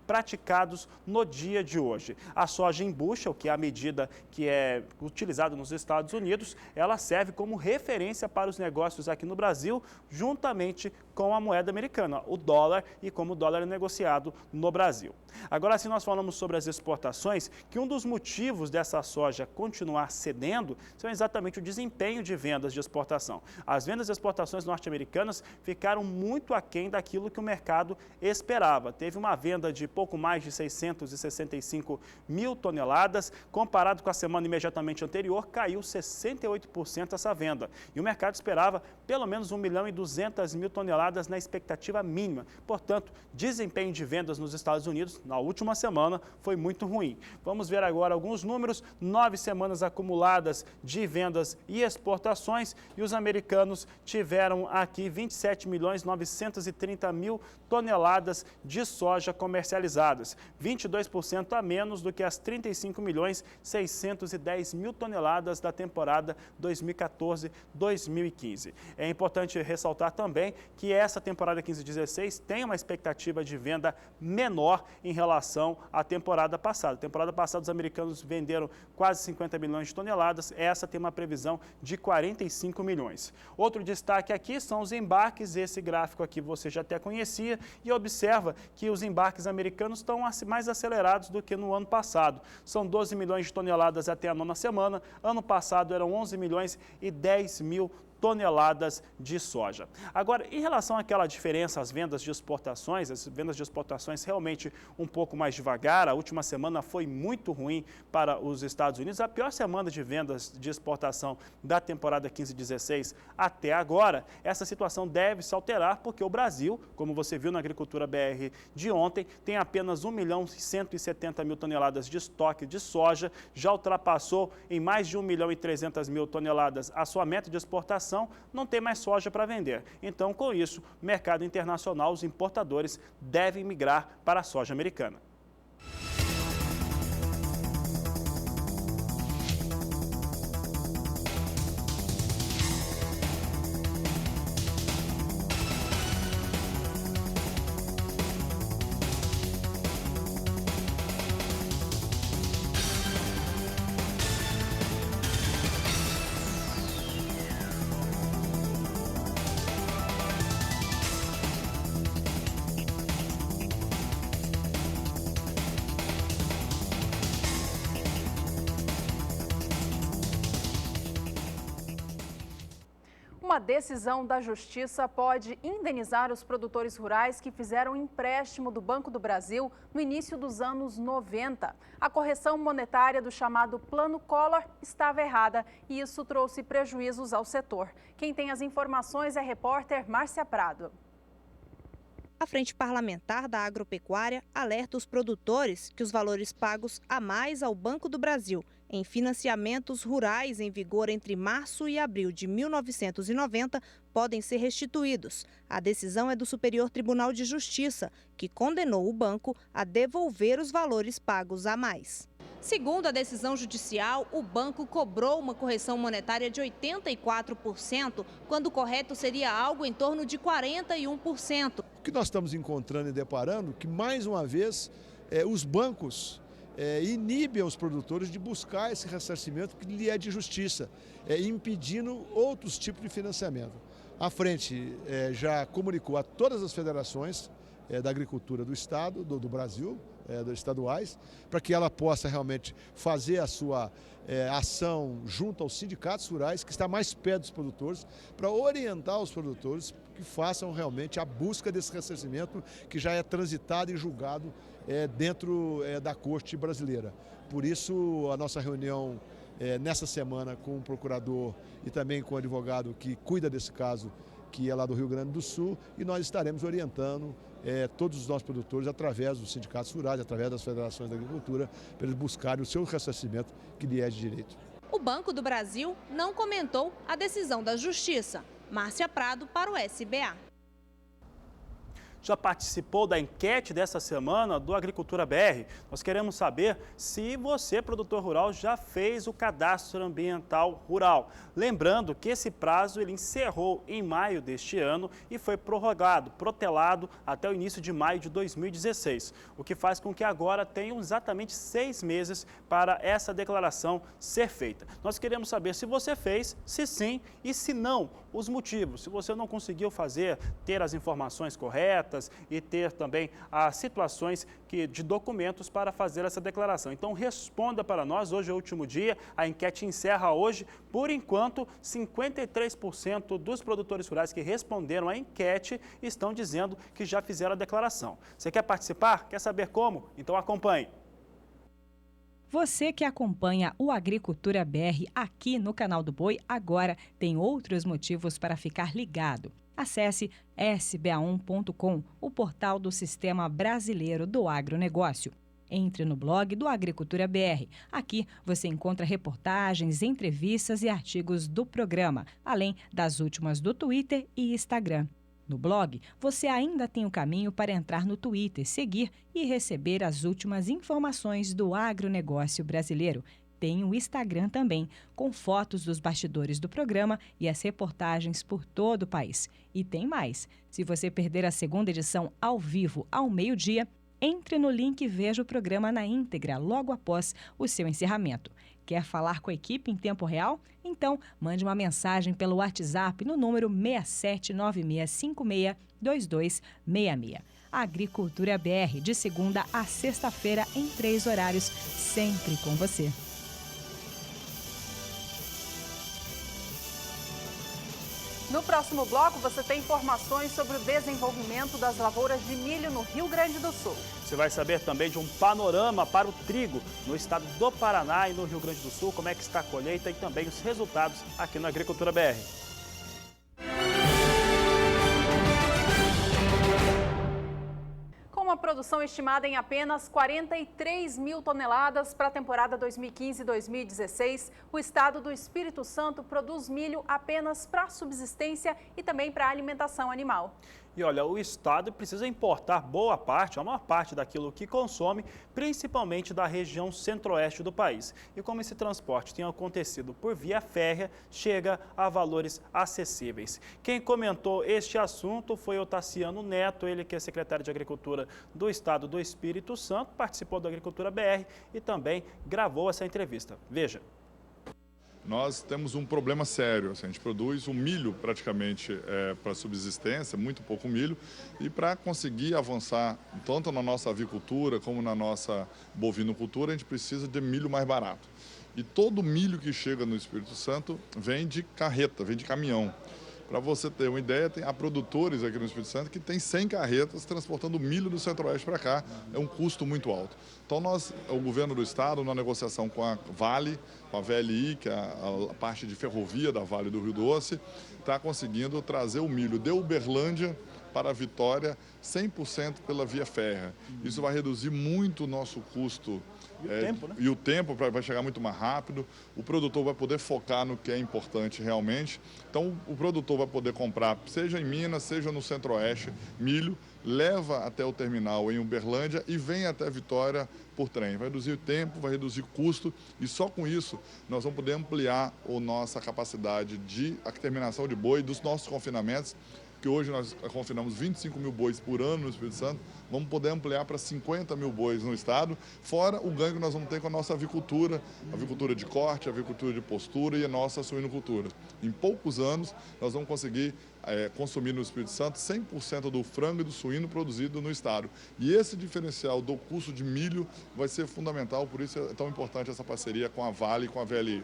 praticados no dia de hoje. A soja em bushel, que é a medida que é utilizada nos Estados Unidos, ela serve como referência para os negócios aqui no Brasil, juntamente com a moeda americana, o dólar e como o dólar é negociado no Brasil. Agora sim, nós falamos sobre as exportações, que um dos motivos dessa soja continuar cedendo são exatamente o desempenho de vendas de exportação. As vendas e exportações norte-americanas ficaram muito aquém daquilo que o mercado esperava. Teve uma venda de pouco mais de 665 mil toneladas, comparado com a semana imediatamente anterior, caiu 68% essa venda. E o mercado esperava pelo menos 1.200.000 toneladas na expectativa mínima. Portanto, desempenho de vendas nos Estados Unidos na última semana foi muito ruim. Vamos ver agora alguns números, 9 semanas acumuladas de vendas e exportações e os americanos tiveram aqui 27.930.000 toneladas de soja comercializadas, 22% a menos do que as 35.610.000 toneladas da temporada 2014-2015. É importante ressaltar também que essa temporada 15-16 tem uma expectativa de venda menor em relação à temporada passada. Na temporada passada, os americanos venderam quase 50 milhões de toneladas, essa tem uma previsão de 45 milhões. Outro destaque aqui são os embarques, esse gráfico aqui você já até conhecia, e observa que os embarques americanos estão mais acelerados do que no ano passado. São 12 milhões de toneladas até a 9ª semana, ano passado eram 11 milhões e 10 mil toneladas de soja. Agora, em relação àquela diferença, as vendas de exportações realmente um pouco mais devagar. A última semana foi muito ruim para os Estados Unidos, a pior semana de vendas de exportação da temporada 15-16 até agora. Essa situação deve se alterar porque o Brasil, como você viu na Agricultura BR de ontem, tem apenas 1.170.000 toneladas de estoque de soja, já ultrapassou em mais de 1.300.000 toneladas a sua meta de exportação, não tem mais soja para vender. Então, com isso, mercado internacional, os importadores devem migrar para a soja americana. Uma decisão da Justiça pode indenizar os produtores rurais que fizeram empréstimo do Banco do Brasil no início dos anos 90. A correção monetária do chamado Plano Collor estava errada e isso trouxe prejuízos ao setor. Quem tem as informações é a repórter Márcia Prado. A Frente Parlamentar da Agropecuária alerta os produtores que os valores pagos a mais ao Banco do Brasil em financiamentos rurais em vigor entre março e abril de 1990 podem ser restituídos. A decisão é do Superior Tribunal de Justiça, que condenou o banco a devolver os valores pagos a mais. Segundo a decisão judicial, o banco cobrou uma correção monetária de 84%, quando o correto seria algo em torno de 41%. O que nós estamos encontrando e deparando que, mais uma vez, os bancos inibem os produtores de buscar esse ressarcimento que lhe é de justiça, impedindo outros tipos de financiamento. A frente já comunicou a todas as federações da agricultura do Estado, do Brasil, estaduais, para que ela possa realmente fazer a sua ação junto aos sindicatos rurais, que está mais perto dos produtores, para orientar os produtores que façam realmente a busca desse ressarcimento que já é transitado e julgado dentro da Corte brasileira. Por isso, a nossa reunião nessa semana com o procurador e também com o advogado que cuida desse caso, que é lá do Rio Grande do Sul, e nós estaremos orientando todos os nossos produtores através dos sindicatos rurais, através das federações da agricultura, para eles buscarem o seu ressarcimento que lhe é de direito. O Banco do Brasil não comentou a decisão da Justiça. Márcia Prado para o SBA. Já participou da enquete dessa semana do Agricultura BR? Nós queremos saber se você, produtor rural, já fez o cadastro ambiental rural. Lembrando que esse prazo ele encerrou em maio deste ano e foi prorrogado, protelado até o início de maio de 2016, o que faz com que agora tenham exatamente 6 meses para essa declaração ser feita. Nós queremos saber se você fez, se sim e se não, os motivos. Se você não conseguiu ter as informações corretas, e ter também as situações de documentos para fazer essa declaração. Então responda para nós, hoje é o último dia, a enquete encerra hoje. Por enquanto, 53% dos produtores rurais que responderam à enquete estão dizendo que já fizeram a declaração. Você quer participar? Quer saber como? Então acompanhe. Você que acompanha o Agricultura BR aqui no canal do Boi, agora tem outros motivos para ficar ligado. Acesse sba1.com, o portal do Sistema Brasileiro do Agronegócio. Entre no blog do Agricultura BR. Aqui você encontra reportagens, entrevistas e artigos do programa, além das últimas do Twitter e Instagram. No blog, você ainda tem o caminho para entrar no Twitter, seguir e receber as últimas informações do agronegócio brasileiro. Tem o Instagram também, com fotos dos bastidores do programa e as reportagens por todo o país. E tem mais. Se você perder a segunda edição ao vivo ao meio-dia, entre no link e veja o programa na íntegra logo após o seu encerramento. Quer falar com a equipe em tempo real? Então, mande uma mensagem pelo WhatsApp no número 6796562266. Agricultura BR, de segunda a sexta-feira, em 3 horários, sempre com você. No próximo bloco, você tem informações sobre o desenvolvimento das lavouras de milho no Rio Grande do Sul. Você vai saber também de um panorama para o trigo no estado do Paraná e no Rio Grande do Sul, como é que está a colheita e também os resultados aqui no Agricultura BR. Com uma produção estimada em apenas 43 mil toneladas para a temporada 2015-2016, o estado do Espírito Santo produz milho apenas para subsistência e também para alimentação animal. E olha, o estado precisa importar boa parte, a maior parte daquilo que consome, principalmente da região centro-oeste do país. E como esse transporte tem acontecido por via férrea, chega a valores acessíveis. Quem comentou este assunto foi o Tassiano Neto, ele que é secretário de Agricultura do estado do Espírito Santo, participou da Agricultura BR e também gravou essa entrevista. Veja. Nós temos um problema sério, assim, a gente produz o milho praticamente para subsistência, muito pouco milho, e para conseguir avançar tanto na nossa avicultura como na nossa bovinocultura, a gente precisa de milho mais barato. E todo milho que chega no Espírito Santo vem de carreta, vem de caminhão. Para você ter uma ideia, há produtores aqui no Espírito Santo que tem 100 carretas transportando milho do Centro-Oeste para cá. É um custo muito alto. Então, o governo do estado, na negociação com a Vale, com a VLI, que é a parte de ferrovia da Vale do Rio Doce, está conseguindo trazer o milho de Uberlândia para a Vitória 100% pela via férrea. Isso vai reduzir muito o nosso custo. E o tempo vai chegar muito mais rápido, o produtor vai poder focar no que é importante realmente. Então, o produtor vai poder comprar, seja em Minas, seja no Centro-Oeste, milho, leva até o terminal em Uberlândia e vem até Vitória por trem. Vai reduzir o tempo, vai reduzir o custo e só com isso nós vamos poder ampliar a nossa capacidade de terminação de boi dos nossos confinamentos, que hoje nós confinamos 25 mil bois por ano no Espírito Santo, vamos poder ampliar para 50 mil bois no estado, fora o ganho que nós vamos ter com a nossa avicultura de corte, avicultura de postura e a nossa suinocultura. Em poucos anos, nós vamos conseguir consumir no Espírito Santo 100% do frango e do suíno produzido no estado. E esse diferencial do custo de milho vai ser fundamental, por isso é tão importante essa parceria com a Vale e com a VLI.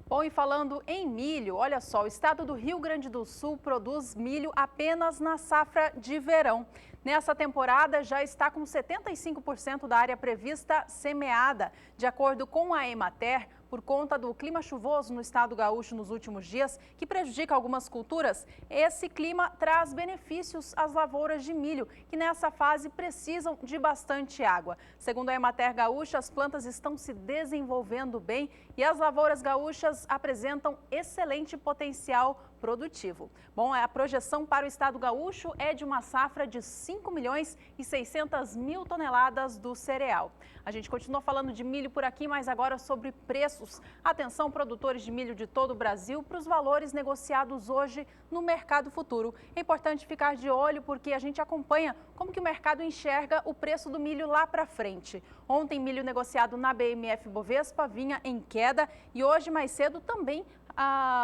Bom, e falando em milho, olha só, o estado do Rio Grande do Sul produz milho apenas na safra de verão. Nessa temporada já está com 75% da área prevista semeada. De acordo com a Emater, por conta do clima chuvoso no estado gaúcho nos últimos dias, que prejudica algumas culturas, esse clima traz benefícios às lavouras de milho, que nessa fase precisam de bastante água. Segundo a Emater Gaúcha, as plantas estão se desenvolvendo bem e as lavouras gaúchas apresentam excelente potencial produtivo. Bom, a projeção para o estado gaúcho é de uma safra de 5 milhões e 600 mil toneladas do cereal. A gente continua falando de milho por aqui, mas agora sobre preços. Atenção, produtores de milho de todo o Brasil, para os valores negociados hoje no mercado futuro. É importante ficar de olho porque a gente acompanha como que o mercado enxerga o preço do milho lá para frente. Ontem, milho negociado na BMF Bovespa vinha em queda e hoje, mais cedo, também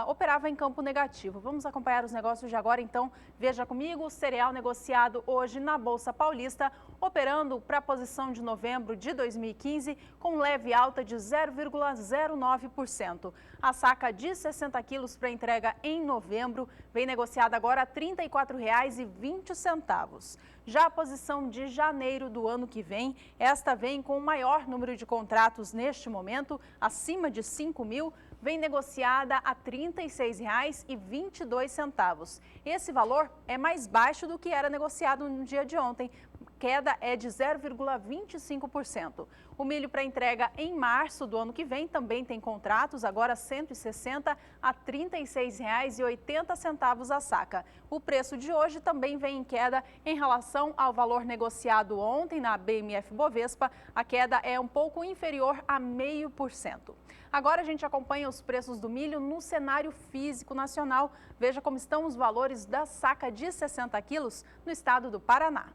operava em campo negativo. Vamos acompanhar os negócios de agora, então veja comigo o cereal negociado hoje na Bolsa Paulista, operando para a posição de novembro de 2015 com leve alta de 0,09%. A saca de 60 quilos para entrega em novembro vem negociada agora a R$ 34,20. Já a posição de janeiro do ano que vem, esta vem com o maior número de contratos neste momento, acima de 5 mil, vem negociada a R$ 36,22. Esse valor é mais baixo do que era negociado no dia de ontem. Queda é de 0,25%. O milho para entrega em março do ano que vem também tem contratos, agora 160 a R$ 36,80 a saca. O preço de hoje também vem em queda em relação ao valor negociado ontem na BMF Bovespa. A queda é um pouco inferior a 0,5%. Agora a gente acompanha os preços do milho no cenário físico nacional. Veja como estão os valores da saca de 60 quilos no estado do Paraná.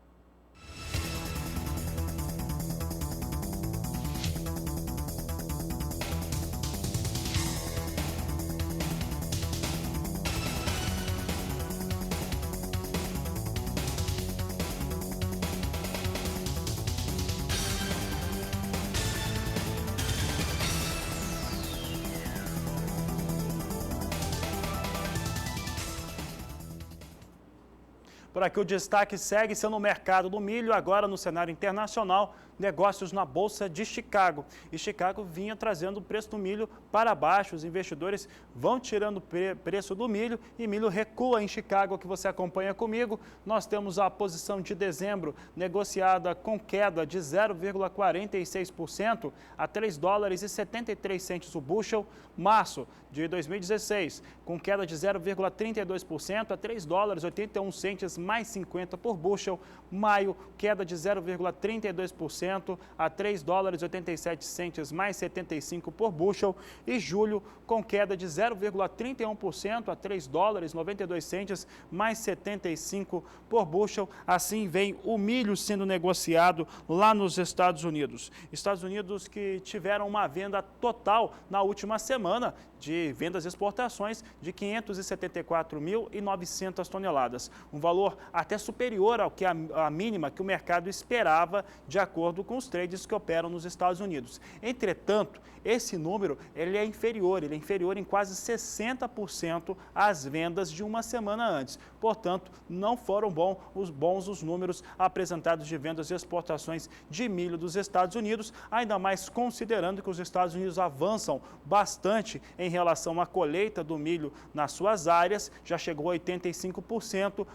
Por aqui o destaque segue sendo o mercado do milho, agora no cenário internacional, negócios na Bolsa de Chicago. E Chicago vinha trazendo o preço do milho para baixo, os investidores vão tirando o preço do milho e milho recua em Chicago, que você acompanha comigo. Nós temos a posição de dezembro negociada com queda de 0,46% a $3,73 o bushel. Março de 2016, com queda de 0,32% a $3,81 mais 50 por bushel. Maio, queda de 0,32% a $3,87 mais 75 por bushel. E julho, com queda de 0,31% a $3,92 mais 75 por bushel. Assim vem o milho sendo negociado lá nos Estados Unidos. Estados Unidos que tiveram uma venda total na última semana de vendas e exportações de 574.900 toneladas. Um valor até superior ao que a mínima que o mercado esperava, de acordo com os traders que operam nos Estados Unidos. Entretanto, esse número ele é inferior em quase 60% às vendas de uma semana antes. Portanto, não foram bons os números apresentados de vendas e exportações de milho dos Estados Unidos, ainda mais considerando que os Estados Unidos avançam bastante em relação à colheita do milho nas suas áreas, já chegou a 85%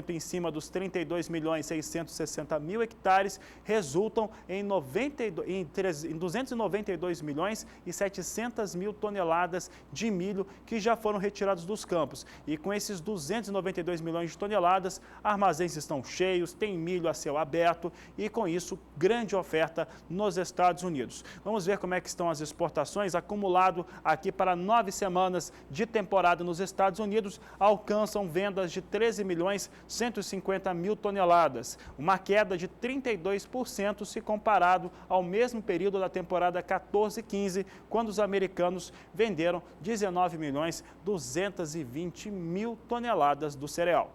em cima dos 32.660.000 hectares, resultam em 292.700.000 toneladas de milho que já foram retirados dos campos. E com esses 292 milhões de toneladas, armazéns estão cheios, tem milho a céu aberto e com isso grande oferta nos Estados Unidos. Vamos ver como é que estão as exportações. Acumulado aqui para 9 semanas de temporada nos Estados Unidos, alcançam vendas de 13.150.000 toneladas, uma queda de 32% se comparado ao mesmo período da temporada 14-15, quando os americanos venderam 19.220.000 toneladas do cereal.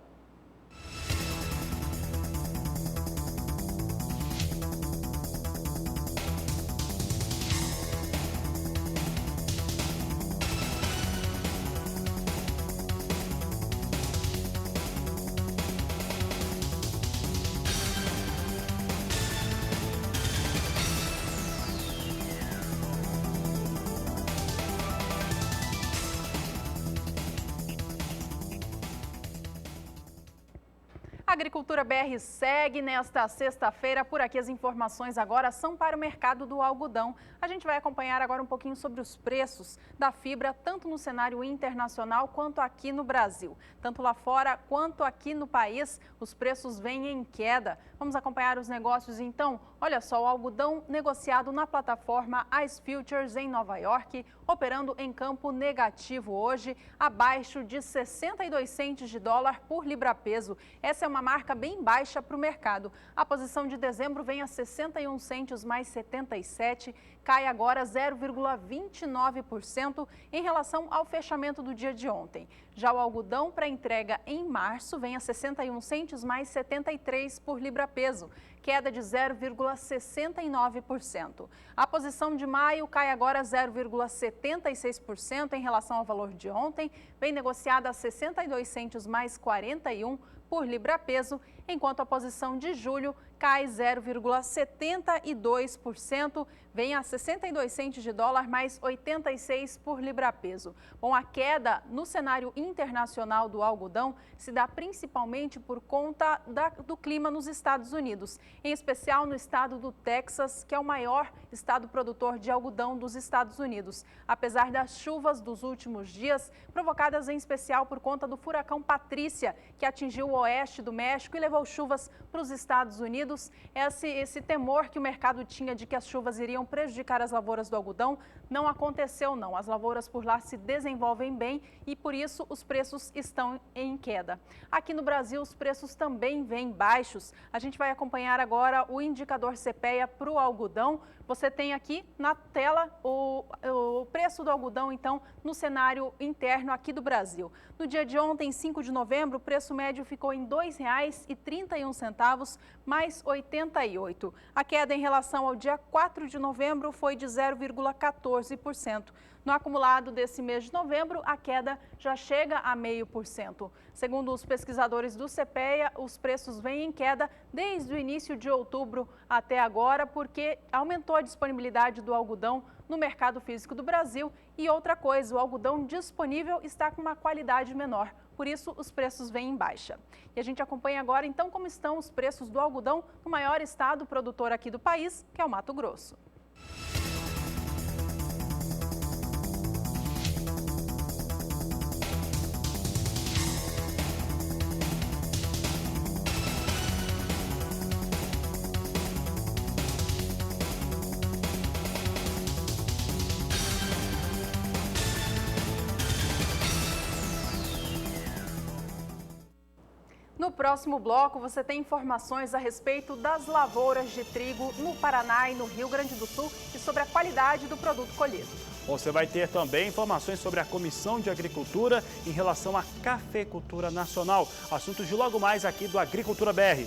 A Agricultura BR segue nesta sexta-feira. Por aqui as informações agora são para o mercado do algodão. A gente vai acompanhar agora um pouquinho sobre os preços da fibra, tanto no cenário internacional quanto aqui no Brasil. Tanto lá fora quanto aqui no país, os preços vêm em queda. Vamos acompanhar os negócios então? Olha só, o algodão negociado na plataforma Ice Futures em Nova York, operando em campo negativo hoje, abaixo de 62 centes de dólar por libra-peso. Essa é uma marca bem baixa para o mercado. A posição de dezembro vem a 61 centes mais 77, cai agora 0,29% em relação ao fechamento do dia de ontem. Já o algodão para entrega em março vem a 61 centes mais 73 por libra-peso, queda de 0,69%. A posição de maio cai agora 0,76% em relação ao valor de ontem, vem negociada a 62 centes mais 41 por libra-peso, enquanto a posição de julho cai 0,72%, vem a 62 centes de dólar mais 86 por libra-peso. Bom, a queda no cenário internacional do algodão se dá principalmente por conta do clima nos Estados Unidos, em especial no estado do Texas, que é o maior estado produtor de algodão dos Estados Unidos. Apesar das chuvas dos últimos dias, provocadas em especial por conta do furacão Patrícia, que atingiu o oeste do México e levou chuvas para os Estados Unidos, esse temor que o mercado tinha de que as chuvas iriam prejudicar as lavouras do algodão não aconteceu não. As lavouras por lá se desenvolvem bem e por isso os preços estão em queda. Aqui no Brasil os preços também vêm baixos. A gente vai acompanhar agora o indicador CPEA para o algodão. Você tem aqui na tela o preço do algodão, então, no cenário interno aqui do Brasil. No dia de ontem, 5 de novembro, o preço médio ficou em R$ 2,31, mais 88. A queda em relação ao dia 4 de novembro foi de 0,14%. No acumulado desse mês de novembro, a queda já chega a 0,5%. Segundo os pesquisadores do CPEA, os preços vêm em queda desde o início de outubro até agora, porque aumentou a disponibilidade do algodão no mercado físico do Brasil. E outra coisa, o algodão disponível está com uma qualidade menor. Por isso, os preços vêm em baixa. E a gente acompanha agora, então, como estão os preços do algodão no maior estado produtor aqui do país, que é o Mato Grosso. No próximo bloco, você tem informações a respeito das lavouras de trigo no Paraná e no Rio Grande do Sul e sobre a qualidade do produto colhido. Você vai ter também informações sobre a Comissão de Agricultura em relação à cafeicultura nacional. Assunto de logo mais aqui do Agricultura BR.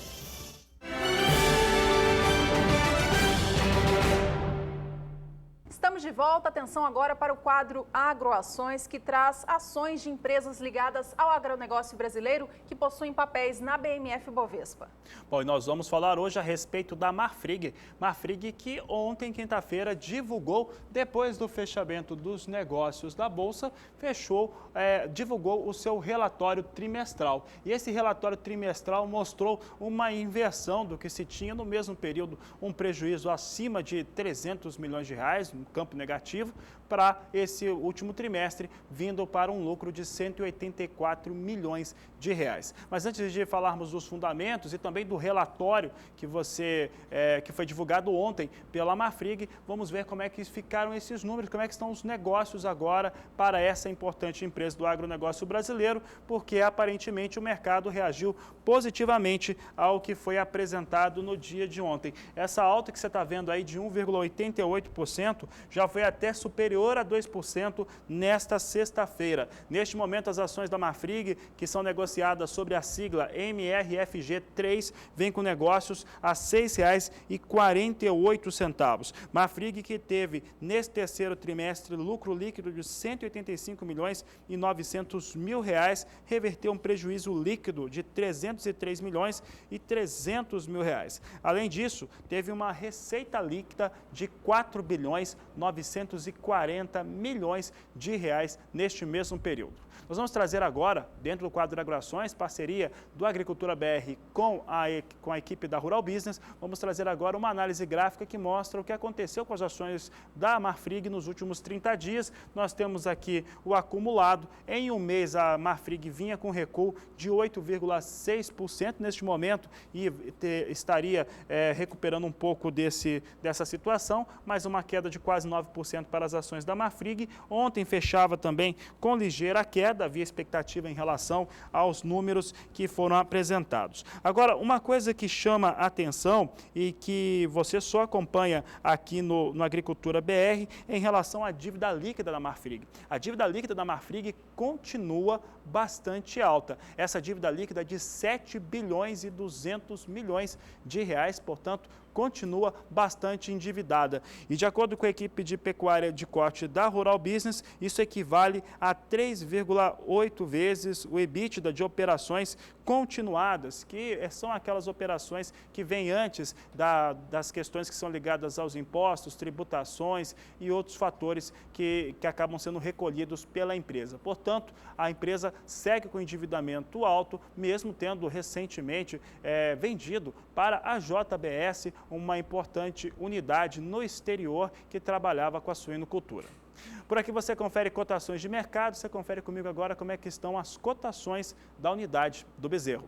Estamos de volta, atenção agora para o quadro Agroações, que traz ações de empresas ligadas ao agronegócio brasileiro que possuem papéis na BMF Bovespa. Bom, e nós vamos falar hoje a respeito da Marfrig. Marfrig que ontem, quinta-feira, divulgou, depois do fechamento dos negócios da Bolsa, divulgou o seu relatório trimestral. E esse relatório trimestral mostrou uma inversão do que se tinha no mesmo período, um prejuízo acima de 300 milhões de reais, um campo negativo, para esse último trimestre, vindo para um lucro de 184 milhões de reais. Mas antes de falarmos dos fundamentos e também do relatório que foi divulgado ontem pela Marfrig, vamos ver como é que ficaram esses números, como é que estão os negócios agora para essa importante empresa do agronegócio brasileiro, porque aparentemente o mercado reagiu positivamente ao que foi apresentado no dia de ontem. Essa alta que você está vendo aí de 1,88% já foi até superior a 2% nesta sexta-feira. Neste momento, as ações da Marfrig, que são negociadas sobre a sigla MRFG3, vêm com negócios a R$ 6,48. Marfrig que teve, neste terceiro trimestre, lucro líquido de R$ 185 milhões e 900 mil reais, reverteu um prejuízo líquido de R$ 303 milhões e 300 mil reais. Além disso, teve uma receita líquida de 4 bilhões 940 milhões de reais neste mesmo período. Nós vamos trazer agora, dentro do quadro de Agroações, parceria do Agricultura BR com a equipe da Rural Business, vamos trazer agora uma análise gráfica que mostra o que aconteceu com as ações da Marfrig nos últimos 30 dias. Nós temos aqui o acumulado. Em um mês, a Marfrig vinha com recuo de 8,6% neste momento e estaria recuperando um pouco dessa situação, mas uma queda de quase 9% para as ações da Marfrig. Ontem fechava também com ligeira queda, havia expectativa em relação aos números que foram apresentados. Agora, uma coisa que chama a atenção e que você só acompanha aqui no Agricultura BR em relação à dívida líquida da Marfrig. A dívida líquida da Marfrig continua bastante alta. Essa dívida líquida é de 7 bilhões e 200 milhões de reais, portanto, continua bastante endividada. E de acordo com a equipe de pecuária de corte da Rural Business, isso equivale a 3,8 vezes o EBITDA de operações continuadas, que são aquelas operações que vêm antes das questões que são ligadas aos impostos, tributações e outros fatores que acabam sendo recolhidos pela empresa. Portanto, a empresa segue com endividamento alto, mesmo tendo recentemente vendido para a JBS, uma importante unidade no exterior que trabalhava com a suinocultura. Por aqui você confere cotações de mercado, você confere comigo agora como é que estão as cotações da unidade do bezerro.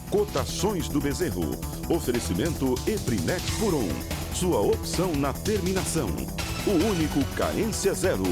Cotações do bezerro. Oferecimento Eprinet por 1. Sua opção na terminação. O único carência zero.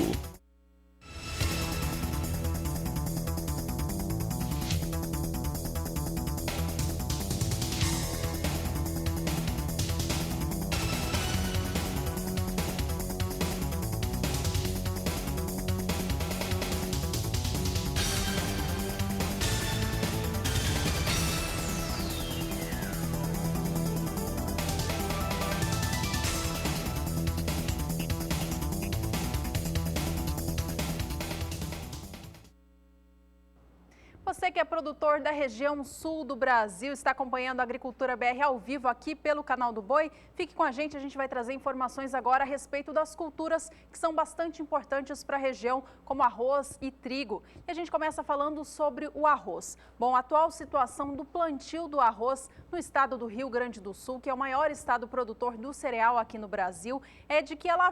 você que é produtor da região sul do Brasil, está acompanhando a Agricultura BR ao vivo aqui pelo canal do Boi, fique com a gente vai trazer informações agora a respeito das culturas que são bastante importantes para a região, como arroz e trigo. E a gente começa falando sobre o arroz. Bom, a atual situação do plantio do arroz no estado do Rio Grande do Sul, que é o maior estado produtor do cereal aqui no Brasil, é de que ela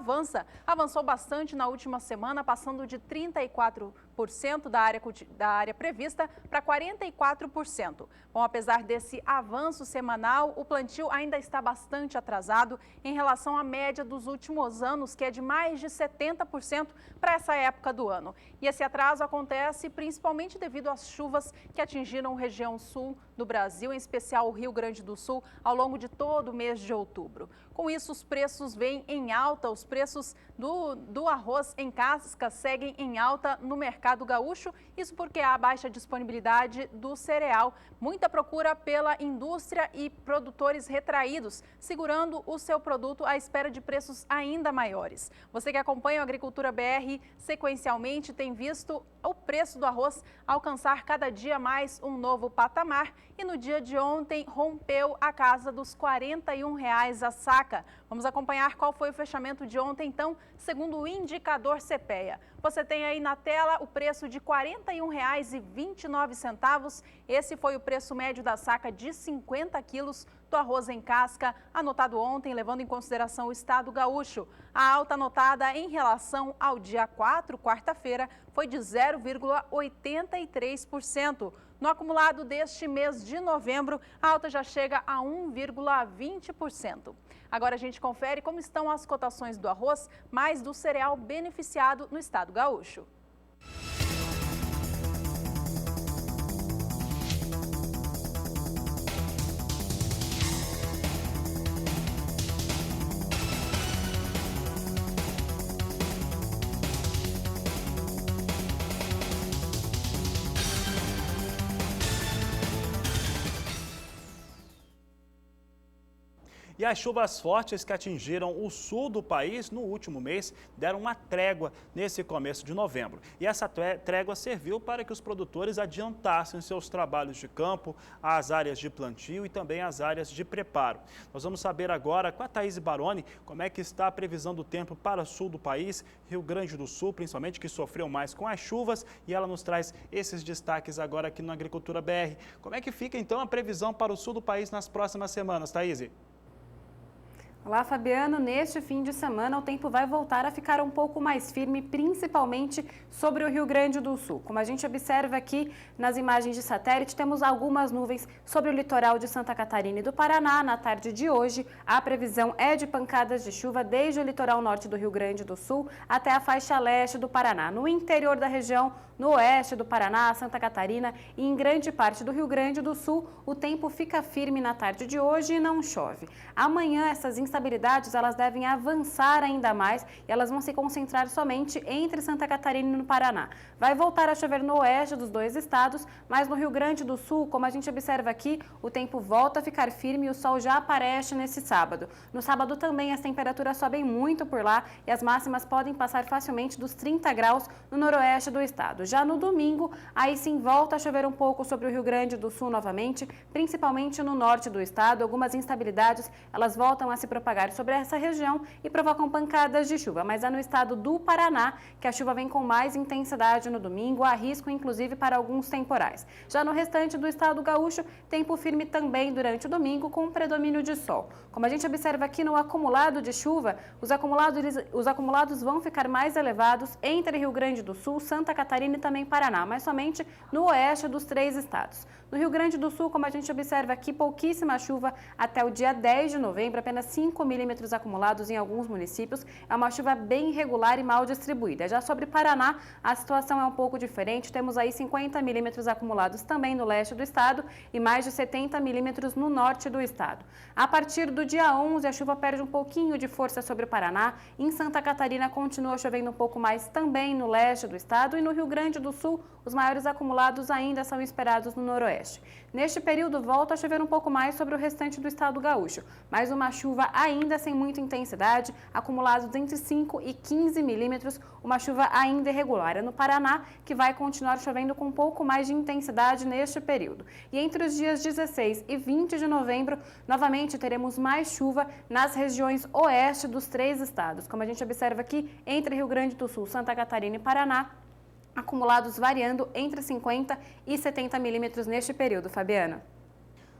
avançou bastante na última semana, passando de 34% da área prevista para 44%. Bom, apesar desse avanço semanal, o plantio ainda está bastante atrasado em relação à média dos últimos anos, que é de mais de 70% para essa época do ano. E esse atraso acontece principalmente devido às chuvas que atingiram a região sul do Brasil, em especial o Rio Grande do Sul, ao longo de todo o mês de outubro. Com isso, os preços vêm em alta, os preços do arroz em casca seguem em alta no mercado gaúcho, isso porque há baixa disponibilidade do cereal, muita procura pela indústria e produtores retraídos, segurando o seu produto à espera de preços ainda maiores. Você que acompanha a Agricultura BR sequencialmente tem visto o preço do arroz alcançar cada dia mais um novo patamar e no dia de ontem rompeu a casa dos R$ 41 a saca. Vamos acompanhar qual foi o fechamento de ontem, então, segundo o indicador CPEA. Você tem aí na tela o preço de R$ 41,29. Esse foi o preço médio da saca de 50 quilos do arroz em casca, anotado ontem, levando em consideração o estado gaúcho. A alta anotada em relação ao dia 4, quarta-feira, foi de 0,83%. No acumulado deste mês de novembro, a alta já chega a 1,20%. Agora a gente confere como estão as cotações do arroz, mais do cereal beneficiado no estado gaúcho. E as chuvas fortes que atingiram o sul do país no último mês deram uma trégua nesse começo de novembro. E essa trégua serviu para que os produtores adiantassem seus trabalhos de campo, as áreas de plantio e também as áreas de preparo. Nós vamos saber agora com a Thaís Baroni como é que está a previsão do tempo para o sul do país, Rio Grande do Sul, principalmente, que sofreu mais com as chuvas, e ela nos traz esses destaques agora aqui na Agricultura BR. Como é que fica então a previsão para o sul do país nas próximas semanas, Thaís? Olá, Fabiano. Neste fim de semana, o tempo vai voltar a ficar um pouco mais firme, principalmente sobre o Rio Grande do Sul. Como a gente observa aqui nas imagens de satélite, temos algumas nuvens sobre o litoral de Santa Catarina e do Paraná. Na tarde de hoje, a previsão é de pancadas de chuva desde o litoral norte do Rio Grande do Sul até a faixa leste do Paraná. No interior da região, no oeste do Paraná, Santa Catarina e em grande parte do Rio Grande do Sul, o tempo fica firme na tarde de hoje e não chove. Amanhã, essas instabilidades elas devem avançar ainda mais e elas vão se concentrar somente entre Santa Catarina e no Paraná. Vai voltar a chover no oeste dos dois estados, mas no Rio Grande do Sul, como a gente observa aqui, o tempo volta a ficar firme e o sol já aparece nesse sábado. No sábado também as temperaturas sobem muito por lá e as máximas podem passar facilmente dos 30 graus no noroeste do estado. Já no domingo, aí sim volta a chover um pouco sobre o Rio Grande do Sul novamente, principalmente no norte do estado. Algumas instabilidades, elas voltam a se propagar sobre essa região e provocam pancadas de chuva. Mas é no estado do Paraná que a chuva vem com mais intensidade no domingo, há risco inclusive para alguns temporais. Já no restante do estado gaúcho, tempo firme também durante o domingo com predomínio de sol. Como a gente observa aqui no acumulado de chuva, os acumulados vão ficar mais elevados entre Rio Grande do Sul, Santa Catarina e também Paraná, mas somente no oeste dos três estados. No Rio Grande do Sul, como a gente observa aqui, pouquíssima chuva até o dia 10 de novembro, apenas 5 milímetros acumulados em alguns municípios. É uma chuva bem irregular e mal distribuída. Já sobre Paraná, a situação é um pouco diferente. Temos aí 50 milímetros acumulados também no leste do estado e mais de 70 milímetros no norte do estado. A partir do dia 11, a chuva perde um pouquinho de força sobre o Paraná. Em Santa Catarina, continua chovendo um pouco mais também no leste do estado e no Rio Grande do Sul, os maiores acumulados ainda são esperados no noroeste. Neste período, volta a chover um pouco mais sobre o restante do estado gaúcho, mas uma chuva ainda sem muita intensidade, acumulados entre 5 e 15 milímetros, uma chuva ainda irregular. É no Paraná que vai continuar chovendo com um pouco mais de intensidade neste período. E entre os dias 16 e 20 de novembro, novamente teremos mais chuva nas regiões oeste dos 3 estados. Como a gente observa aqui, entre Rio Grande do Sul, Santa Catarina e Paraná, acumulados variando entre 50 e 70 milímetros neste período. Fabiana.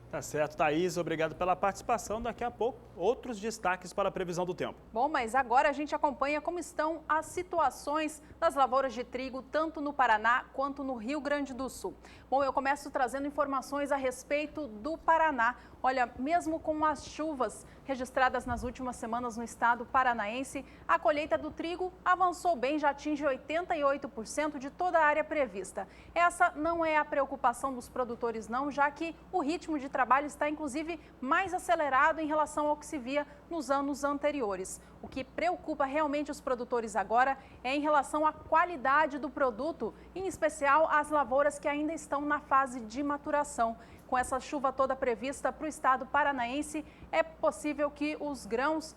Tá certo, Thaís. Obrigado pela participação. Daqui a pouco, outros destaques para a previsão do tempo. Bom, mas agora a gente acompanha como estão as situações das lavouras de trigo, tanto no Paraná quanto no Rio Grande do Sul. Bom, eu começo trazendo informações a respeito do Paraná. Olha, mesmo com as chuvas registradas nas últimas semanas no estado paranaense, a colheita do trigo avançou bem, já atinge 88% de toda a área prevista. Essa não é a preocupação dos produtores não, já que o ritmo de trabalho está inclusive mais acelerado em relação ao que se via nos anos anteriores. O que preocupa realmente os produtores agora é em relação à qualidade do produto, em especial as lavouras que ainda estão na fase de maturação. Com essa chuva toda prevista para o estado paranaense, é possível que os grãos,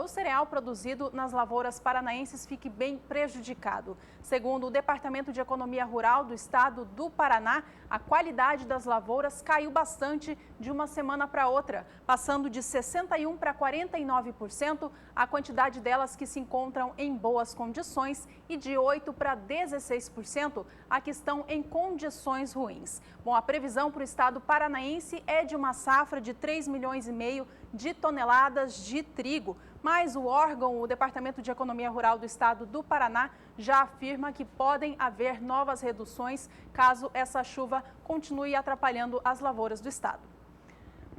o cereal produzido nas lavouras paranaenses fique bem prejudicado. Segundo o Departamento de Economia Rural do estado do Paraná, a qualidade das lavouras caiu bastante de uma semana para outra, passando de 61% para 49% a quantidade delas que se encontram em boas condições e de 8% para 16% a que estão em condições ruins. Bom, a previsão para o estado paranaense é de uma safra de 3,5 milhões de toneladas de trigo, mas o órgão, o Departamento de Economia Rural do estado do Paraná, já afirma que podem haver novas reduções caso essa chuva continue atrapalhando as lavouras do estado.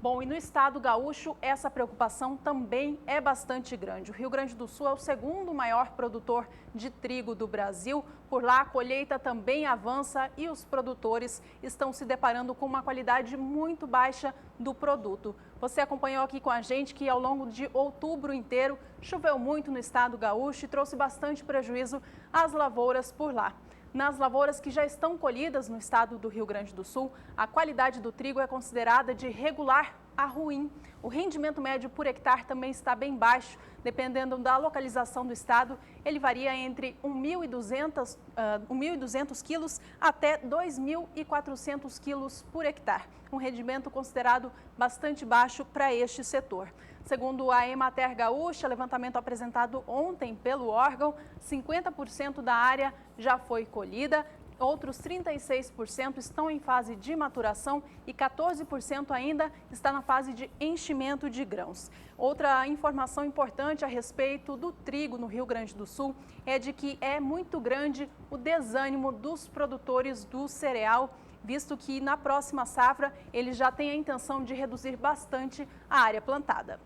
Bom, e no estado gaúcho, essa preocupação também é bastante grande. O Rio Grande do Sul é o segundo maior produtor de trigo do Brasil. Por lá, a colheita também avança e os produtores estão se deparando com uma qualidade muito baixa do produto. Você acompanhou aqui com a gente que ao longo de outubro inteiro choveu muito no estado gaúcho e trouxe bastante prejuízo às lavouras por lá. Nas lavouras que já estão colhidas no estado do Rio Grande do Sul, a qualidade do trigo é considerada de regular a ruim. O rendimento médio por hectare também está bem baixo, dependendo da localização do estado. Ele varia entre 1.200 quilos até 2.400 quilos por hectare. Um rendimento considerado bastante baixo para este setor. Segundo a Emater Gaúcha, levantamento apresentado ontem pelo órgão, 50% da área já foi colhida, outros 36% estão em fase de maturação e 14% ainda está na fase de enchimento de grãos. Outra informação importante a respeito do trigo no Rio Grande do Sul é de que é muito grande o desânimo dos produtores do cereal, visto que na próxima safra eles já têm a intenção de reduzir bastante a área plantada.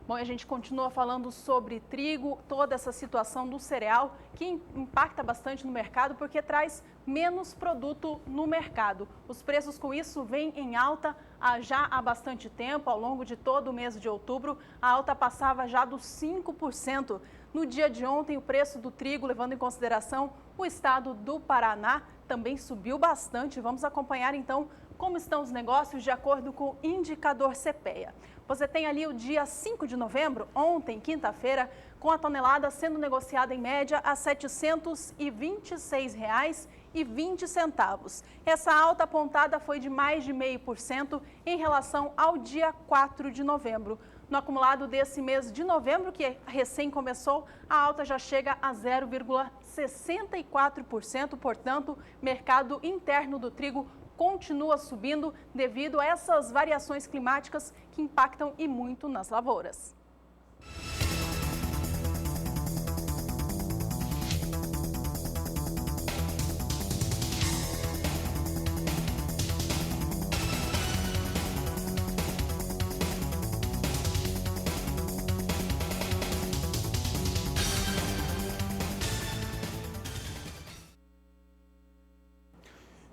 Bom, a gente continua falando sobre trigo, toda essa situação do cereal que impacta bastante no mercado porque traz menos produto no mercado. Os preços com isso vêm em alta já há bastante tempo, ao longo de todo o mês de outubro, a alta passava já dos 5%. No dia de ontem, o preço do trigo, levando em consideração o estado do Paraná, também subiu bastante. Vamos acompanhar então como estão os negócios de acordo com o indicador CPEA. Você tem ali o dia 5 de novembro, ontem, quinta-feira, com a tonelada sendo negociada em média a R$ 726,20. Essa alta apontada foi de mais de 0,5% em relação ao dia 4 de novembro. No acumulado desse mês de novembro, que recém começou, a alta já chega a 0,64%, portanto, mercado interno do trigo continua subindo devido a essas variações climáticas que impactam e muito nas lavouras.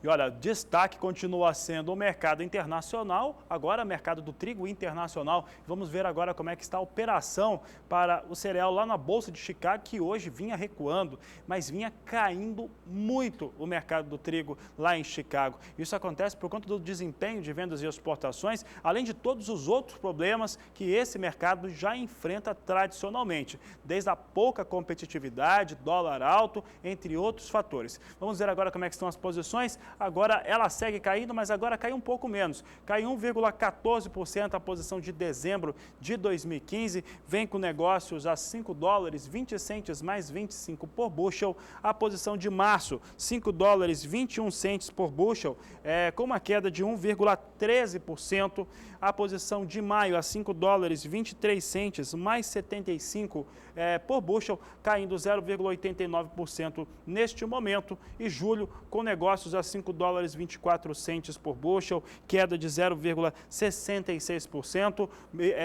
E olha, destaque continua sendo o mercado internacional, agora mercado do trigo internacional. Vamos ver agora como é que está a operação para o cereal lá na Bolsa de Chicago, que hoje vinha recuando, mas vinha caindo muito o mercado do trigo lá em Chicago. Isso acontece por conta do desempenho de vendas e exportações, além de todos os outros problemas que esse mercado já enfrenta tradicionalmente, desde a pouca competitividade, dólar alto, entre outros fatores. Vamos ver agora como é que estão as posições. Agora ela segue caindo, mas agora caiu um pouco menos. Cai 1,14% a posição de dezembro de 2015. Vem com negócios a $5,20 mais 25 por bushel. A posição de março, $5,21 por bushel, com uma queda de 1,13%. A posição de maio a $5,23 mais 75 por bushel, caindo 0,89% neste momento. E julho, com negócios a $5,24 por bushel, queda de 0,66%.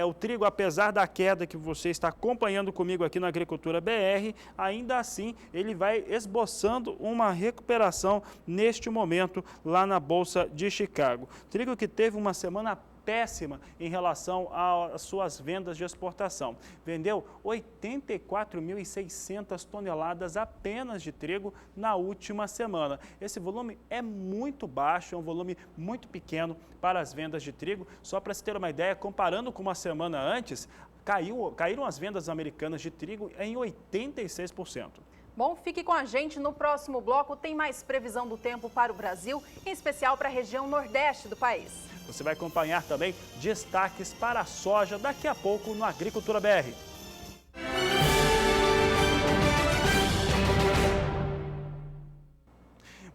O trigo, apesar da queda que você está acompanhando comigo aqui na Agricultura BR, ainda assim ele vai esboçando uma recuperação neste momento lá na Bolsa de Chicago. Trigo que teve uma semana péssima em relação às suas vendas de exportação. Vendeu 84.600 toneladas apenas de trigo na última semana. Esse volume é muito baixo, é um volume muito pequeno para as vendas de trigo. Só para se ter uma ideia, comparando com uma semana antes, caíram as vendas americanas de trigo em 86%. Bom, fique com a gente. No próximo bloco tem mais previsão do tempo para o Brasil, em especial para a região nordeste do país. Você vai acompanhar também destaques para a soja daqui a pouco no Agricultura BR.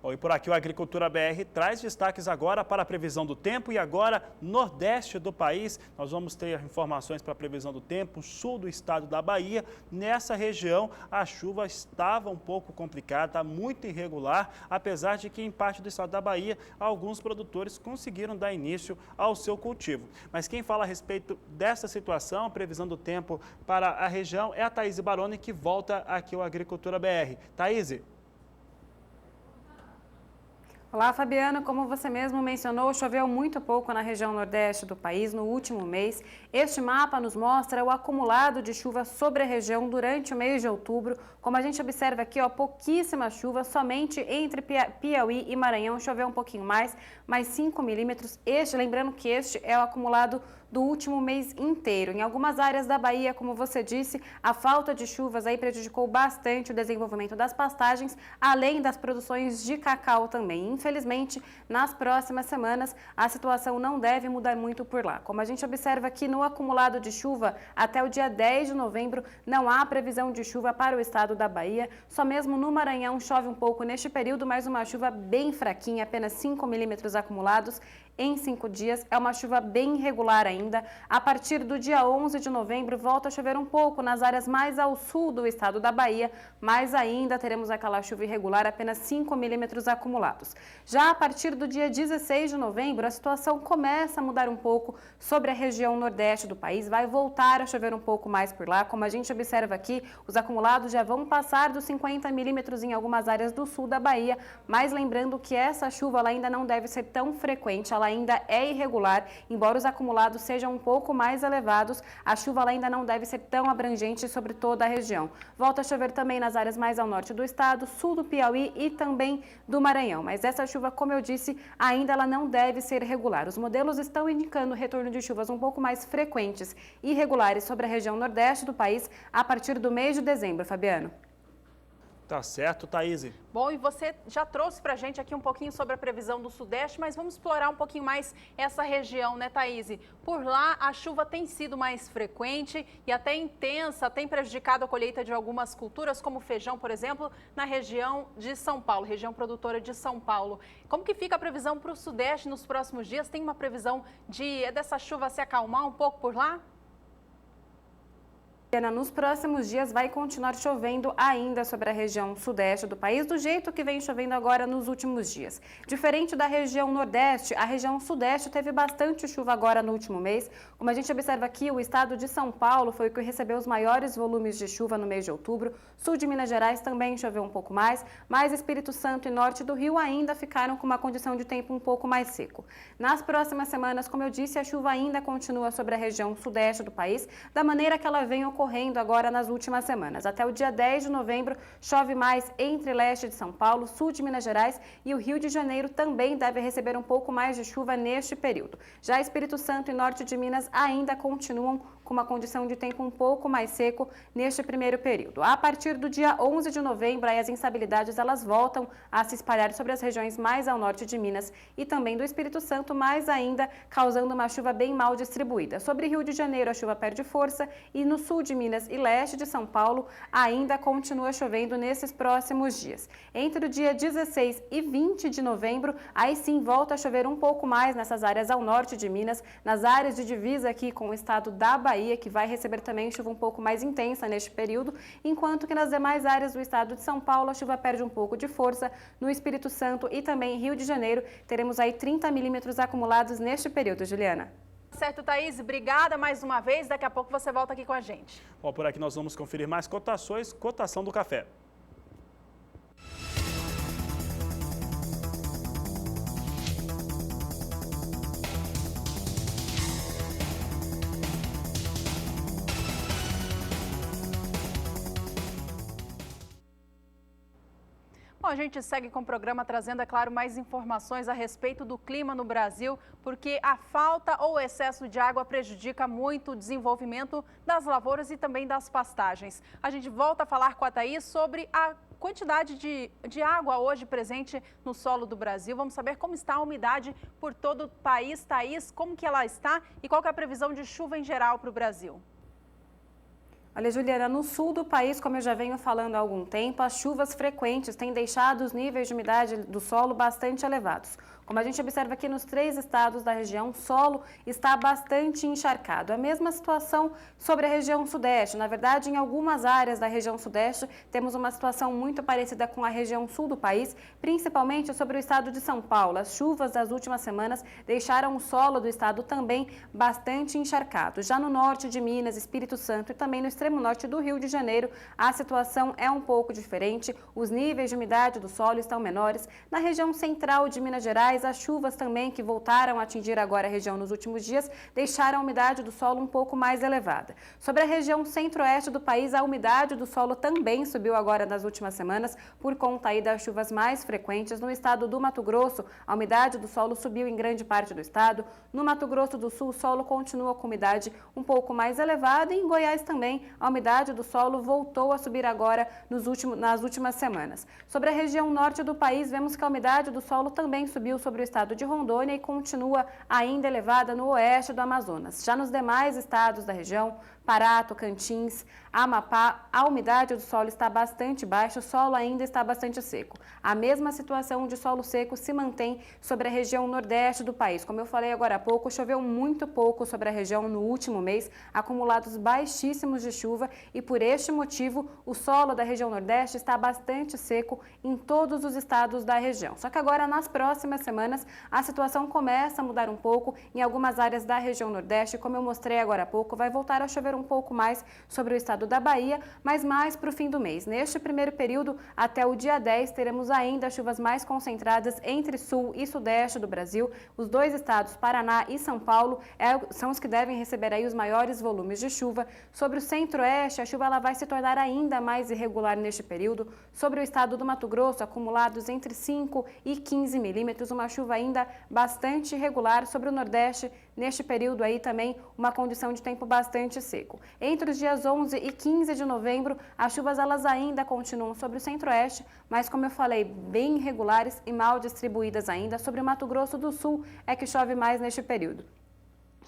Bom, e por aqui o Agricultura BR traz destaques agora para a previsão do tempo e agora nordeste do país. Nós vamos ter informações para a previsão do tempo, sul do estado da Bahia. Nessa região a chuva estava um pouco complicada, muito irregular, apesar de que em parte do estado da Bahia alguns produtores conseguiram dar início ao seu cultivo. Mas quem fala a respeito dessa situação, a previsão do tempo para a região é a Thaís Baroni, que volta aqui ao Agricultura BR. Thaís. Olá, Fabiano. Como você mesmo mencionou, choveu muito pouco na região nordeste do país no último mês. Este mapa nos mostra o acumulado de chuva sobre a região durante o mês de outubro. Como a gente observa aqui, pouquíssima chuva, somente entre Piauí e Maranhão choveu um pouquinho mais 5 milímetros. Lembrando que este é o acumulado do último mês inteiro. Em algumas áreas da Bahia, como você disse, a falta de chuvas aí prejudicou bastante o desenvolvimento das pastagens, além das produções de cacau também. Infelizmente, nas próximas semanas, a situação não deve mudar muito por lá. Como a gente observa aqui no acumulado de chuva, até o dia 10 de novembro, não há previsão de chuva para o estado da Bahia. Só mesmo no Maranhão chove um pouco neste período, mas uma chuva bem fraquinha, apenas 5 milímetros acumulados em 5 dias. É uma chuva bem irregular ainda. A partir do dia 11 de novembro, volta a chover um pouco nas áreas mais ao sul do estado da Bahia, mas ainda teremos aquela chuva irregular, apenas 5 milímetros acumulados. Já a partir do dia 16 de novembro, a situação começa a mudar um pouco sobre a região nordeste do país. Vai voltar a chover um pouco mais por lá. Como a gente observa aqui, os acumulados já vão passar dos 50 milímetros em algumas áreas do sul da Bahia, mas lembrando que essa chuva ela ainda não deve ser tão frequente, ela ainda é irregular, embora os acumulados sejam um pouco mais elevados, a chuva ainda não deve ser tão abrangente sobre toda a região. Volta a chover também nas áreas mais ao norte do estado, sul do Piauí e também do Maranhão, mas essa chuva, como eu disse, ainda ela não deve ser regular. Os modelos estão indicando o retorno de chuvas um pouco mais frequentes e regulares sobre a região nordeste do país a partir do mês de dezembro, Fabiano. Tá certo, Thaís. Bom, e você já trouxe para a gente aqui um pouquinho sobre a previsão do Sudeste, mas vamos explorar um pouquinho mais essa região, né, Thaís? Por lá, a chuva tem sido mais frequente e até intensa, tem prejudicado a colheita de algumas culturas, como feijão, por exemplo, na região de São Paulo, região produtora de São Paulo. Como que fica a previsão para o Sudeste nos próximos dias? Tem uma previsão dessa chuva se acalmar um pouco por lá? Nos próximos dias vai continuar chovendo ainda sobre a região sudeste do país, do jeito que vem chovendo agora nos últimos dias. Diferente da região nordeste, a região sudeste teve bastante chuva agora no último mês. Como a gente observa aqui, o estado de São Paulo foi o que recebeu os maiores volumes de chuva no mês de outubro. Sul de Minas Gerais também choveu um pouco mais, mas Espírito Santo e norte do Rio ainda ficaram com uma condição de tempo um pouco mais seco. Nas próximas semanas, como eu disse, a chuva ainda continua sobre a região sudeste do país, da maneira que ela vem ocorrendo agora nas últimas semanas. Até o dia 10 de novembro, chove mais entre leste de São Paulo, sul de Minas Gerais e o Rio de Janeiro também deve receber um pouco mais de chuva neste período. Já Espírito Santo e norte de Minas ainda continuam com uma condição de tempo um pouco mais seco neste primeiro período. A partir do dia 11 de novembro, as instabilidades elas voltam a se espalhar sobre as regiões mais ao norte de Minas e também do Espírito Santo, mais ainda causando uma chuva bem mal distribuída. Sobre Rio de Janeiro, a chuva perde força e no sul de Minas e leste de São Paulo ainda continua chovendo nesses próximos dias. Entre o dia 16 e 20 de novembro, aí sim volta a chover um pouco mais nessas áreas ao norte de Minas, nas áreas de divisa aqui com o estado da Bahia, que vai receber também chuva um pouco mais intensa neste período, enquanto que nas demais áreas do estado de São Paulo a chuva perde um pouco de força. No Espírito Santo e também em Rio de Janeiro teremos aí 30 milímetros acumulados neste período, Juliana. Certo, Thaís, obrigada mais uma vez, daqui a pouco você volta aqui com a gente. Bom, por aqui nós vamos conferir mais cotações, cotação do café. Bom, a gente segue com o programa trazendo, é claro, mais informações a respeito do clima no Brasil, porque a falta ou excesso de água prejudica muito o desenvolvimento das lavouras e também das pastagens. A gente volta a falar com a Thaís sobre a quantidade de água hoje presente no solo do Brasil. Vamos saber como está a umidade por todo o país. Thaís, como que ela está e qual que é a previsão de chuva em geral para o Brasil? Olha, Juliana, no sul do país, como eu já venho falando há algum tempo, as chuvas frequentes têm deixado os níveis de umidade do solo bastante elevados. Como a gente observa aqui nos 3 estados da região, o solo está bastante encharcado. A mesma situação sobre a região sudeste. Na verdade, em algumas áreas da região sudeste, temos uma situação muito parecida com a região sul do país, principalmente sobre o estado de São Paulo. As chuvas das últimas semanas deixaram o solo do estado também bastante encharcado. Já no norte de Minas, Espírito Santo e também no extremo norte do Rio de Janeiro, a situação é um pouco diferente. Os níveis de umidade do solo estão menores. Na região central de Minas Gerais, as chuvas também que voltaram a atingir agora a região nos últimos dias deixaram a umidade do solo um pouco mais elevada. Sobre a região centro-oeste do país, a umidade do solo também subiu agora nas últimas semanas por conta aí das chuvas mais frequentes. No estado do Mato Grosso, a umidade do solo subiu em grande parte do estado. No Mato Grosso do Sul, o solo continua com umidade um pouco mais elevada e em Goiás também a umidade do solo voltou a subir agora nas últimas semanas. Sobre a região norte do país, vemos que a umidade do solo também subiu sobre o estado de Rondônia e continua ainda elevada no oeste do Amazonas. Já nos demais estados da região, Pará, Tocantins, Amapá, a umidade do solo está bastante baixa, o solo ainda está bastante seco. A mesma situação de solo seco se mantém sobre a região nordeste do país. Como eu falei agora há pouco, choveu muito pouco sobre a região no último mês, acumulados baixíssimos de chuva e por este motivo o solo da região nordeste está bastante seco em todos os estados da região. Só que agora nas próximas semanas a situação começa a mudar um pouco em algumas áreas da região nordeste, como eu mostrei agora há pouco, vai voltar a chover um pouco mais sobre o estado da Bahia, mas mais para o fim do mês. Neste primeiro período, até o dia 10, teremos ainda chuvas mais concentradas entre sul e sudeste do Brasil. Os 2 estados, Paraná e São Paulo, são os que devem receber aí os maiores volumes de chuva. Sobre o centro-oeste, a chuva ela vai se tornar ainda mais irregular neste período. Sobre o estado do Mato Grosso, acumulados entre 5 e 15 milímetros, uma chuva ainda bastante irregular. Sobre o nordeste, neste período aí também uma condição de tempo bastante seco. Entre os dias 11 e 15 de novembro, as chuvas elas ainda continuam sobre o centro-oeste, mas como eu falei, bem irregulares e mal distribuídas ainda. Sobre o Mato Grosso do Sul é que chove mais neste período.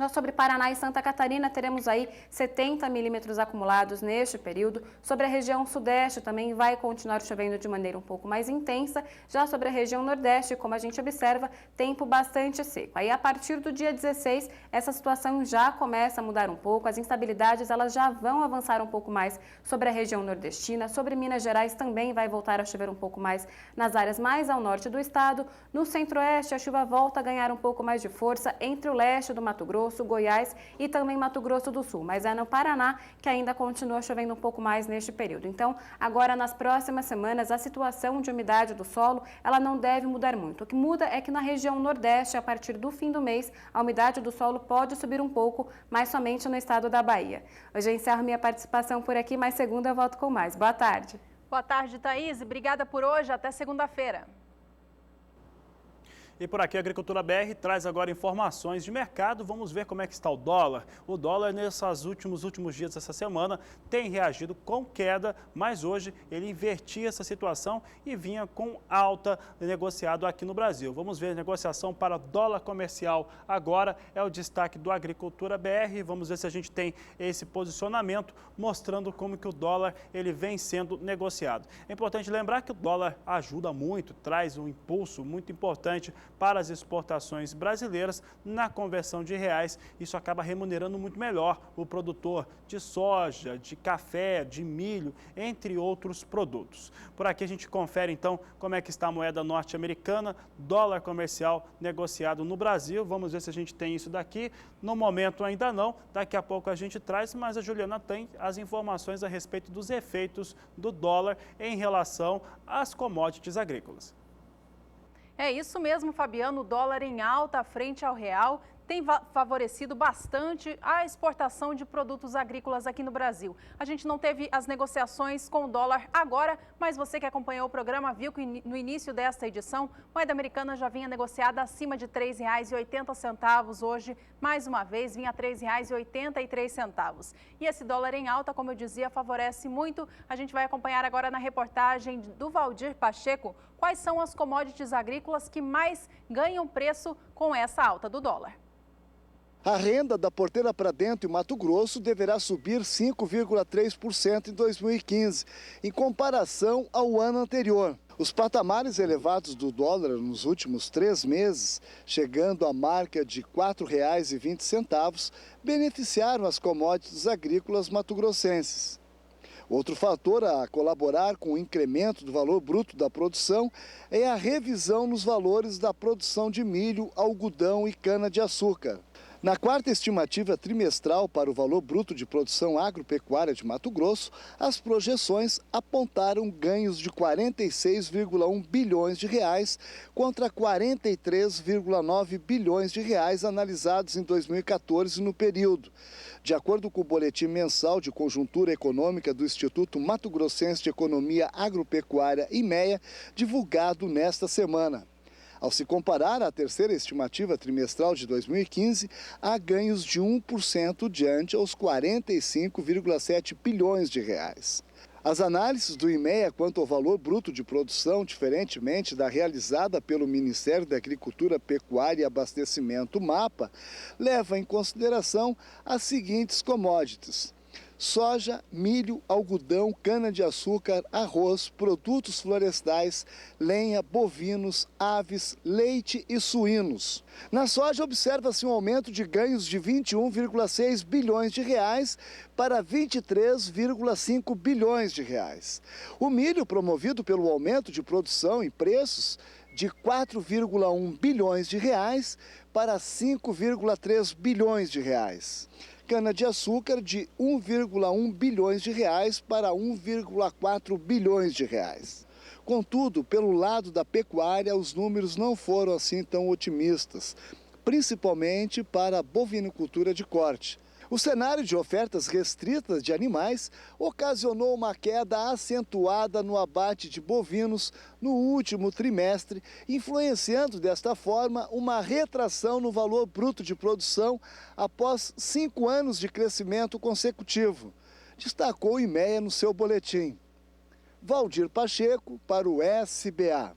Já sobre Paraná e Santa Catarina, teremos aí 70 milímetros acumulados neste período. Sobre a região sudeste também vai continuar chovendo de maneira um pouco mais intensa. Já sobre a região nordeste, como a gente observa, tempo bastante seco. Aí a partir do dia 16, essa situação já começa a mudar um pouco. As instabilidades elas já vão avançar um pouco mais sobre a região nordestina. Sobre Minas Gerais também vai voltar a chover um pouco mais nas áreas mais ao norte do estado. No centro-oeste, a chuva volta a ganhar um pouco mais de força entre o leste do Mato Grosso, Goiás e também Mato Grosso do Sul, mas é no Paraná que ainda continua chovendo um pouco mais neste período. Então, agora nas próximas semanas, a situação de umidade do solo, ela não deve mudar muito. O que muda é que na região nordeste, a partir do fim do mês, a umidade do solo pode subir um pouco, mas somente no estado da Bahia. Hoje eu encerro minha participação por aqui, mas segunda eu volto com mais. Boa tarde. Boa tarde, Thaís. Obrigada por hoje. Até segunda-feira. E por aqui a Agricultura BR traz agora informações de mercado. Vamos ver como é que está o dólar. O dólar nesses últimos dias dessa semana tem reagido com queda, mas hoje ele invertia essa situação e vinha com alta negociado aqui no Brasil. Vamos ver a negociação para dólar comercial agora, é o destaque do Agricultura BR. Vamos ver se a gente tem esse posicionamento mostrando como que o dólar ele vem sendo negociado. É importante lembrar que o dólar ajuda muito, traz um impulso muito importante para as exportações brasileiras na conversão de reais. Isso acaba remunerando muito melhor o produtor de soja, de café, de milho, entre outros produtos. Por aqui a gente confere então como é que está a moeda norte-americana, dólar comercial negociado no Brasil. Vamos ver se a gente tem isso daqui. No momento ainda não, daqui a pouco a gente traz, mas a Juliana tem as informações a respeito dos efeitos do dólar em relação às commodities agrícolas. É isso mesmo, Fabiano. O dólar em alta frente ao real tem favorecido bastante a exportação de produtos agrícolas aqui no Brasil. A gente não teve as negociações com o dólar agora, mas você que acompanhou o programa viu que no início desta edição, a moeda americana já vinha negociada acima de R$ 3,80. Hoje, mais uma vez, vinha R$ 3,83. E esse dólar em alta, como eu dizia, favorece muito. A gente vai acompanhar agora na reportagem do Valdir Pacheco quais são as commodities agrícolas que mais ganham preço com essa alta do dólar. A renda da porteira para dentro em Mato Grosso deverá subir 5,3% em 2015, em comparação ao ano anterior. Os patamares elevados do dólar nos últimos 3 meses, chegando à marca de R$ 4,20, beneficiaram as commodities agrícolas mato-grossenses. Outro fator a colaborar com o incremento do valor bruto da produção é a revisão nos valores da produção de milho, algodão e cana-de-açúcar. Na quarta estimativa trimestral para o valor bruto de produção agropecuária de Mato Grosso, as projeções apontaram ganhos de R$ 46,1 bilhões contra R$ 43,9 bilhões analisados em 2014 no período. De acordo com o boletim mensal de conjuntura econômica do Instituto Mato Grossense de Economia Agropecuária, IMEA, divulgado nesta semana. Ao se comparar à terceira estimativa trimestral de 2015, há ganhos de 1% diante aos R$ 45,7 bilhões. As análises do IMEA quanto ao valor bruto de produção, diferentemente da realizada pelo Ministério da Agricultura, Pecuária e Abastecimento, MAPA, levam em consideração as seguintes commodities: soja, milho, algodão, cana-de-açúcar, arroz, produtos florestais, lenha, bovinos, aves, leite e suínos. Na soja, observa-se um aumento de ganhos de R$ 21,6 bilhões para R$ 23,5 bilhões. O milho, promovido pelo aumento de produção e preços de R$ 4,1 bilhões para R$ 5,3 bilhões. Cana-de-açúcar de R$ 1,1 bilhões para R$ 1,4 bilhões. Contudo, pelo lado da pecuária, os números não foram assim tão otimistas, principalmente para a bovinocultura de corte. O cenário de ofertas restritas de animais ocasionou uma queda acentuada no abate de bovinos no último trimestre, influenciando desta forma uma retração no valor bruto de produção após 5 anos de crescimento consecutivo, destacou o IMEA no seu boletim. Valdir Pacheco para o SBA.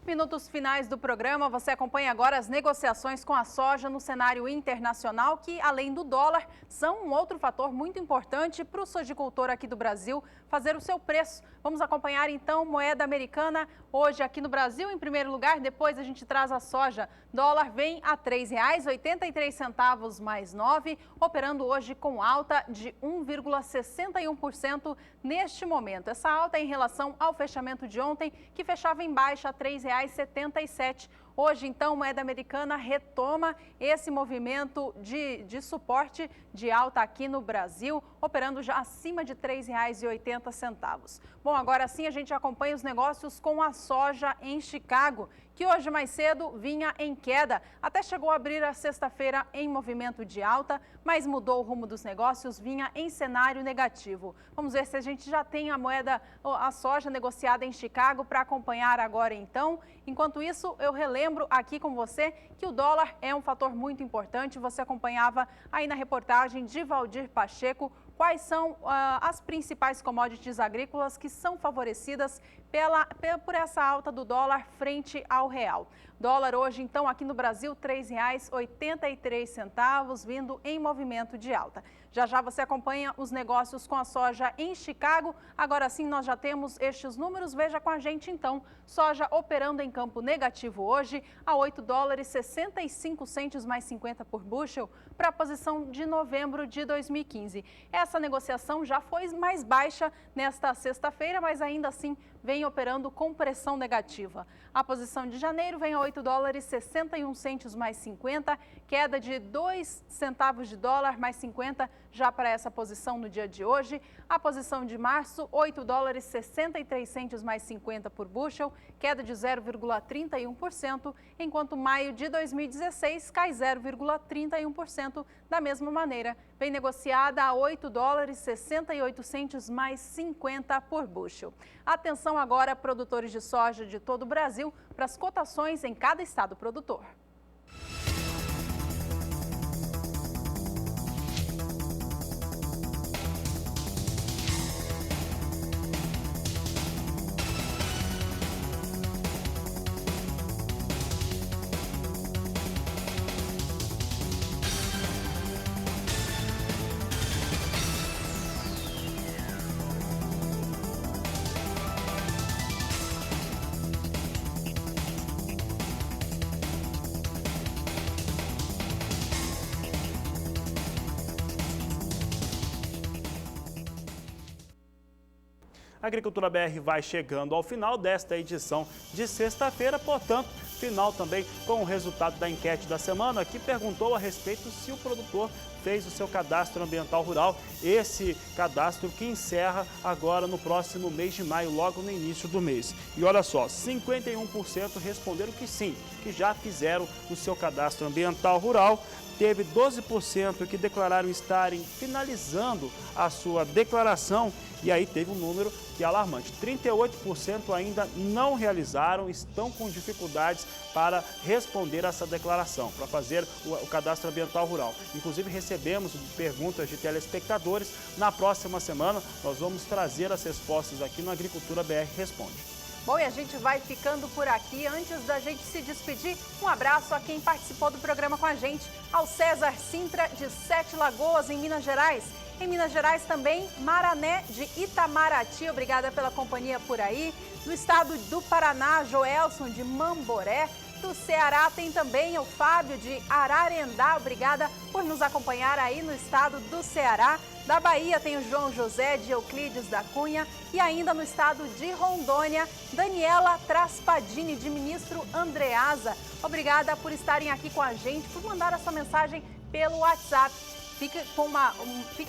Minutos finais do programa, você acompanha agora as negociações com a soja no cenário internacional, que além do dólar, são um outro fator muito importante para o sojicultor aqui do Brasil fazer o seu preço. Vamos acompanhar então moeda americana hoje aqui no Brasil, em primeiro lugar, depois a gente traz a soja. Dólar vem a R$ 3,83 mais 9, operando hoje com alta de 1,61% neste momento. Essa alta é em relação ao fechamento de ontem, que fechava em baixa a R$ 3,77. Hoje, então, moeda americana retoma esse movimento de suporte de alta aqui no Brasil, operando já acima de R$ 3,80. Bom, agora sim a gente acompanha os negócios com a soja em Chicago, que hoje mais cedo vinha em queda, até chegou a abrir a sexta-feira em movimento de alta, mas mudou o rumo dos negócios, vinha em cenário negativo. Vamos ver se a gente já tem a soja negociada em Chicago para acompanhar agora então. Enquanto isso, eu relembro aqui com você que o dólar é um fator muito importante. Você acompanhava aí na reportagem de Valdir Pacheco quais são as principais commodities agrícolas que são favorecidas por essa alta do dólar frente ao real. Dólar hoje, então, aqui no Brasil, R$ 3,83, vindo em movimento de alta. Já já você acompanha os negócios com a soja em Chicago. Agora sim, nós já temos estes números. Veja com a gente, então. Soja operando em campo negativo hoje a $8,65 mais 50 por bushel para a posição de novembro de 2015. Essa negociação já foi mais baixa nesta sexta-feira, mas ainda assim vem operando com pressão negativa. A posição de janeiro vem a $8,61 mais 50, queda de 2 centavos de dólar mais 50 já para essa posição no dia de hoje. A posição de março, $8,63 mais 50 por bushel, queda de 0,31%, enquanto maio de 2016 cai 0,31%. Da mesma maneira, vem negociada a $8,68 mais 50 por bushel. Atenção agora, produtores de soja de todo o Brasil, para as cotações em cada estado produtor. A Agricultura BR vai chegando ao final desta edição de sexta-feira, portanto, final também com o resultado da enquete da semana, que perguntou a respeito se o produtor fez o seu cadastro ambiental rural, esse cadastro que encerra agora no próximo mês de maio, logo no início do mês. E olha só, 51% responderam que sim, que já fizeram o seu cadastro ambiental rural. Teve 12% que declararam estarem finalizando a sua declaração e aí teve um número que é alarmante. 38% ainda não realizaram, estão com dificuldades para responder essa declaração, para fazer o cadastro ambiental rural. Inclusive recebemos perguntas de telespectadores. Na próxima semana nós vamos trazer as respostas aqui no Agricultura BR Responde. Bom, e a gente vai ficando por aqui. Antes da gente se despedir, um abraço a quem participou do programa com a gente, ao César Sintra, de Sete Lagoas, em Minas Gerais. Em Minas Gerais também, Marané, de Itamaraty, obrigada pela companhia por aí. No estado do Paraná, Joelson, de Mamboré. Do Ceará tem também o Fábio, de Ararendá, obrigada por nos acompanhar aí no estado do Ceará. Da Bahia tem o João José, de Euclides da Cunha. E ainda no estado de Rondônia, Daniela Traspadini, de Ministro Andreasa. Obrigada por estarem aqui com a gente, por mandar essa mensagem pelo WhatsApp. Fique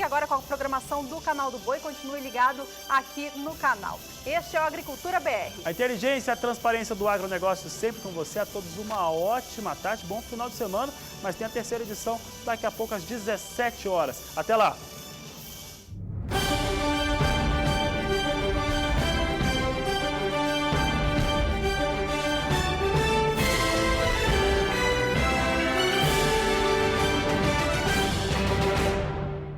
agora com a programação do Canal do Boi, continue ligado aqui no canal. Este é o Agricultura BR. A inteligência e a transparência do agronegócio sempre com você. A todos uma ótima tarde, bom final de semana, mas tem a terceira edição daqui a pouco às 17 horas. Até lá!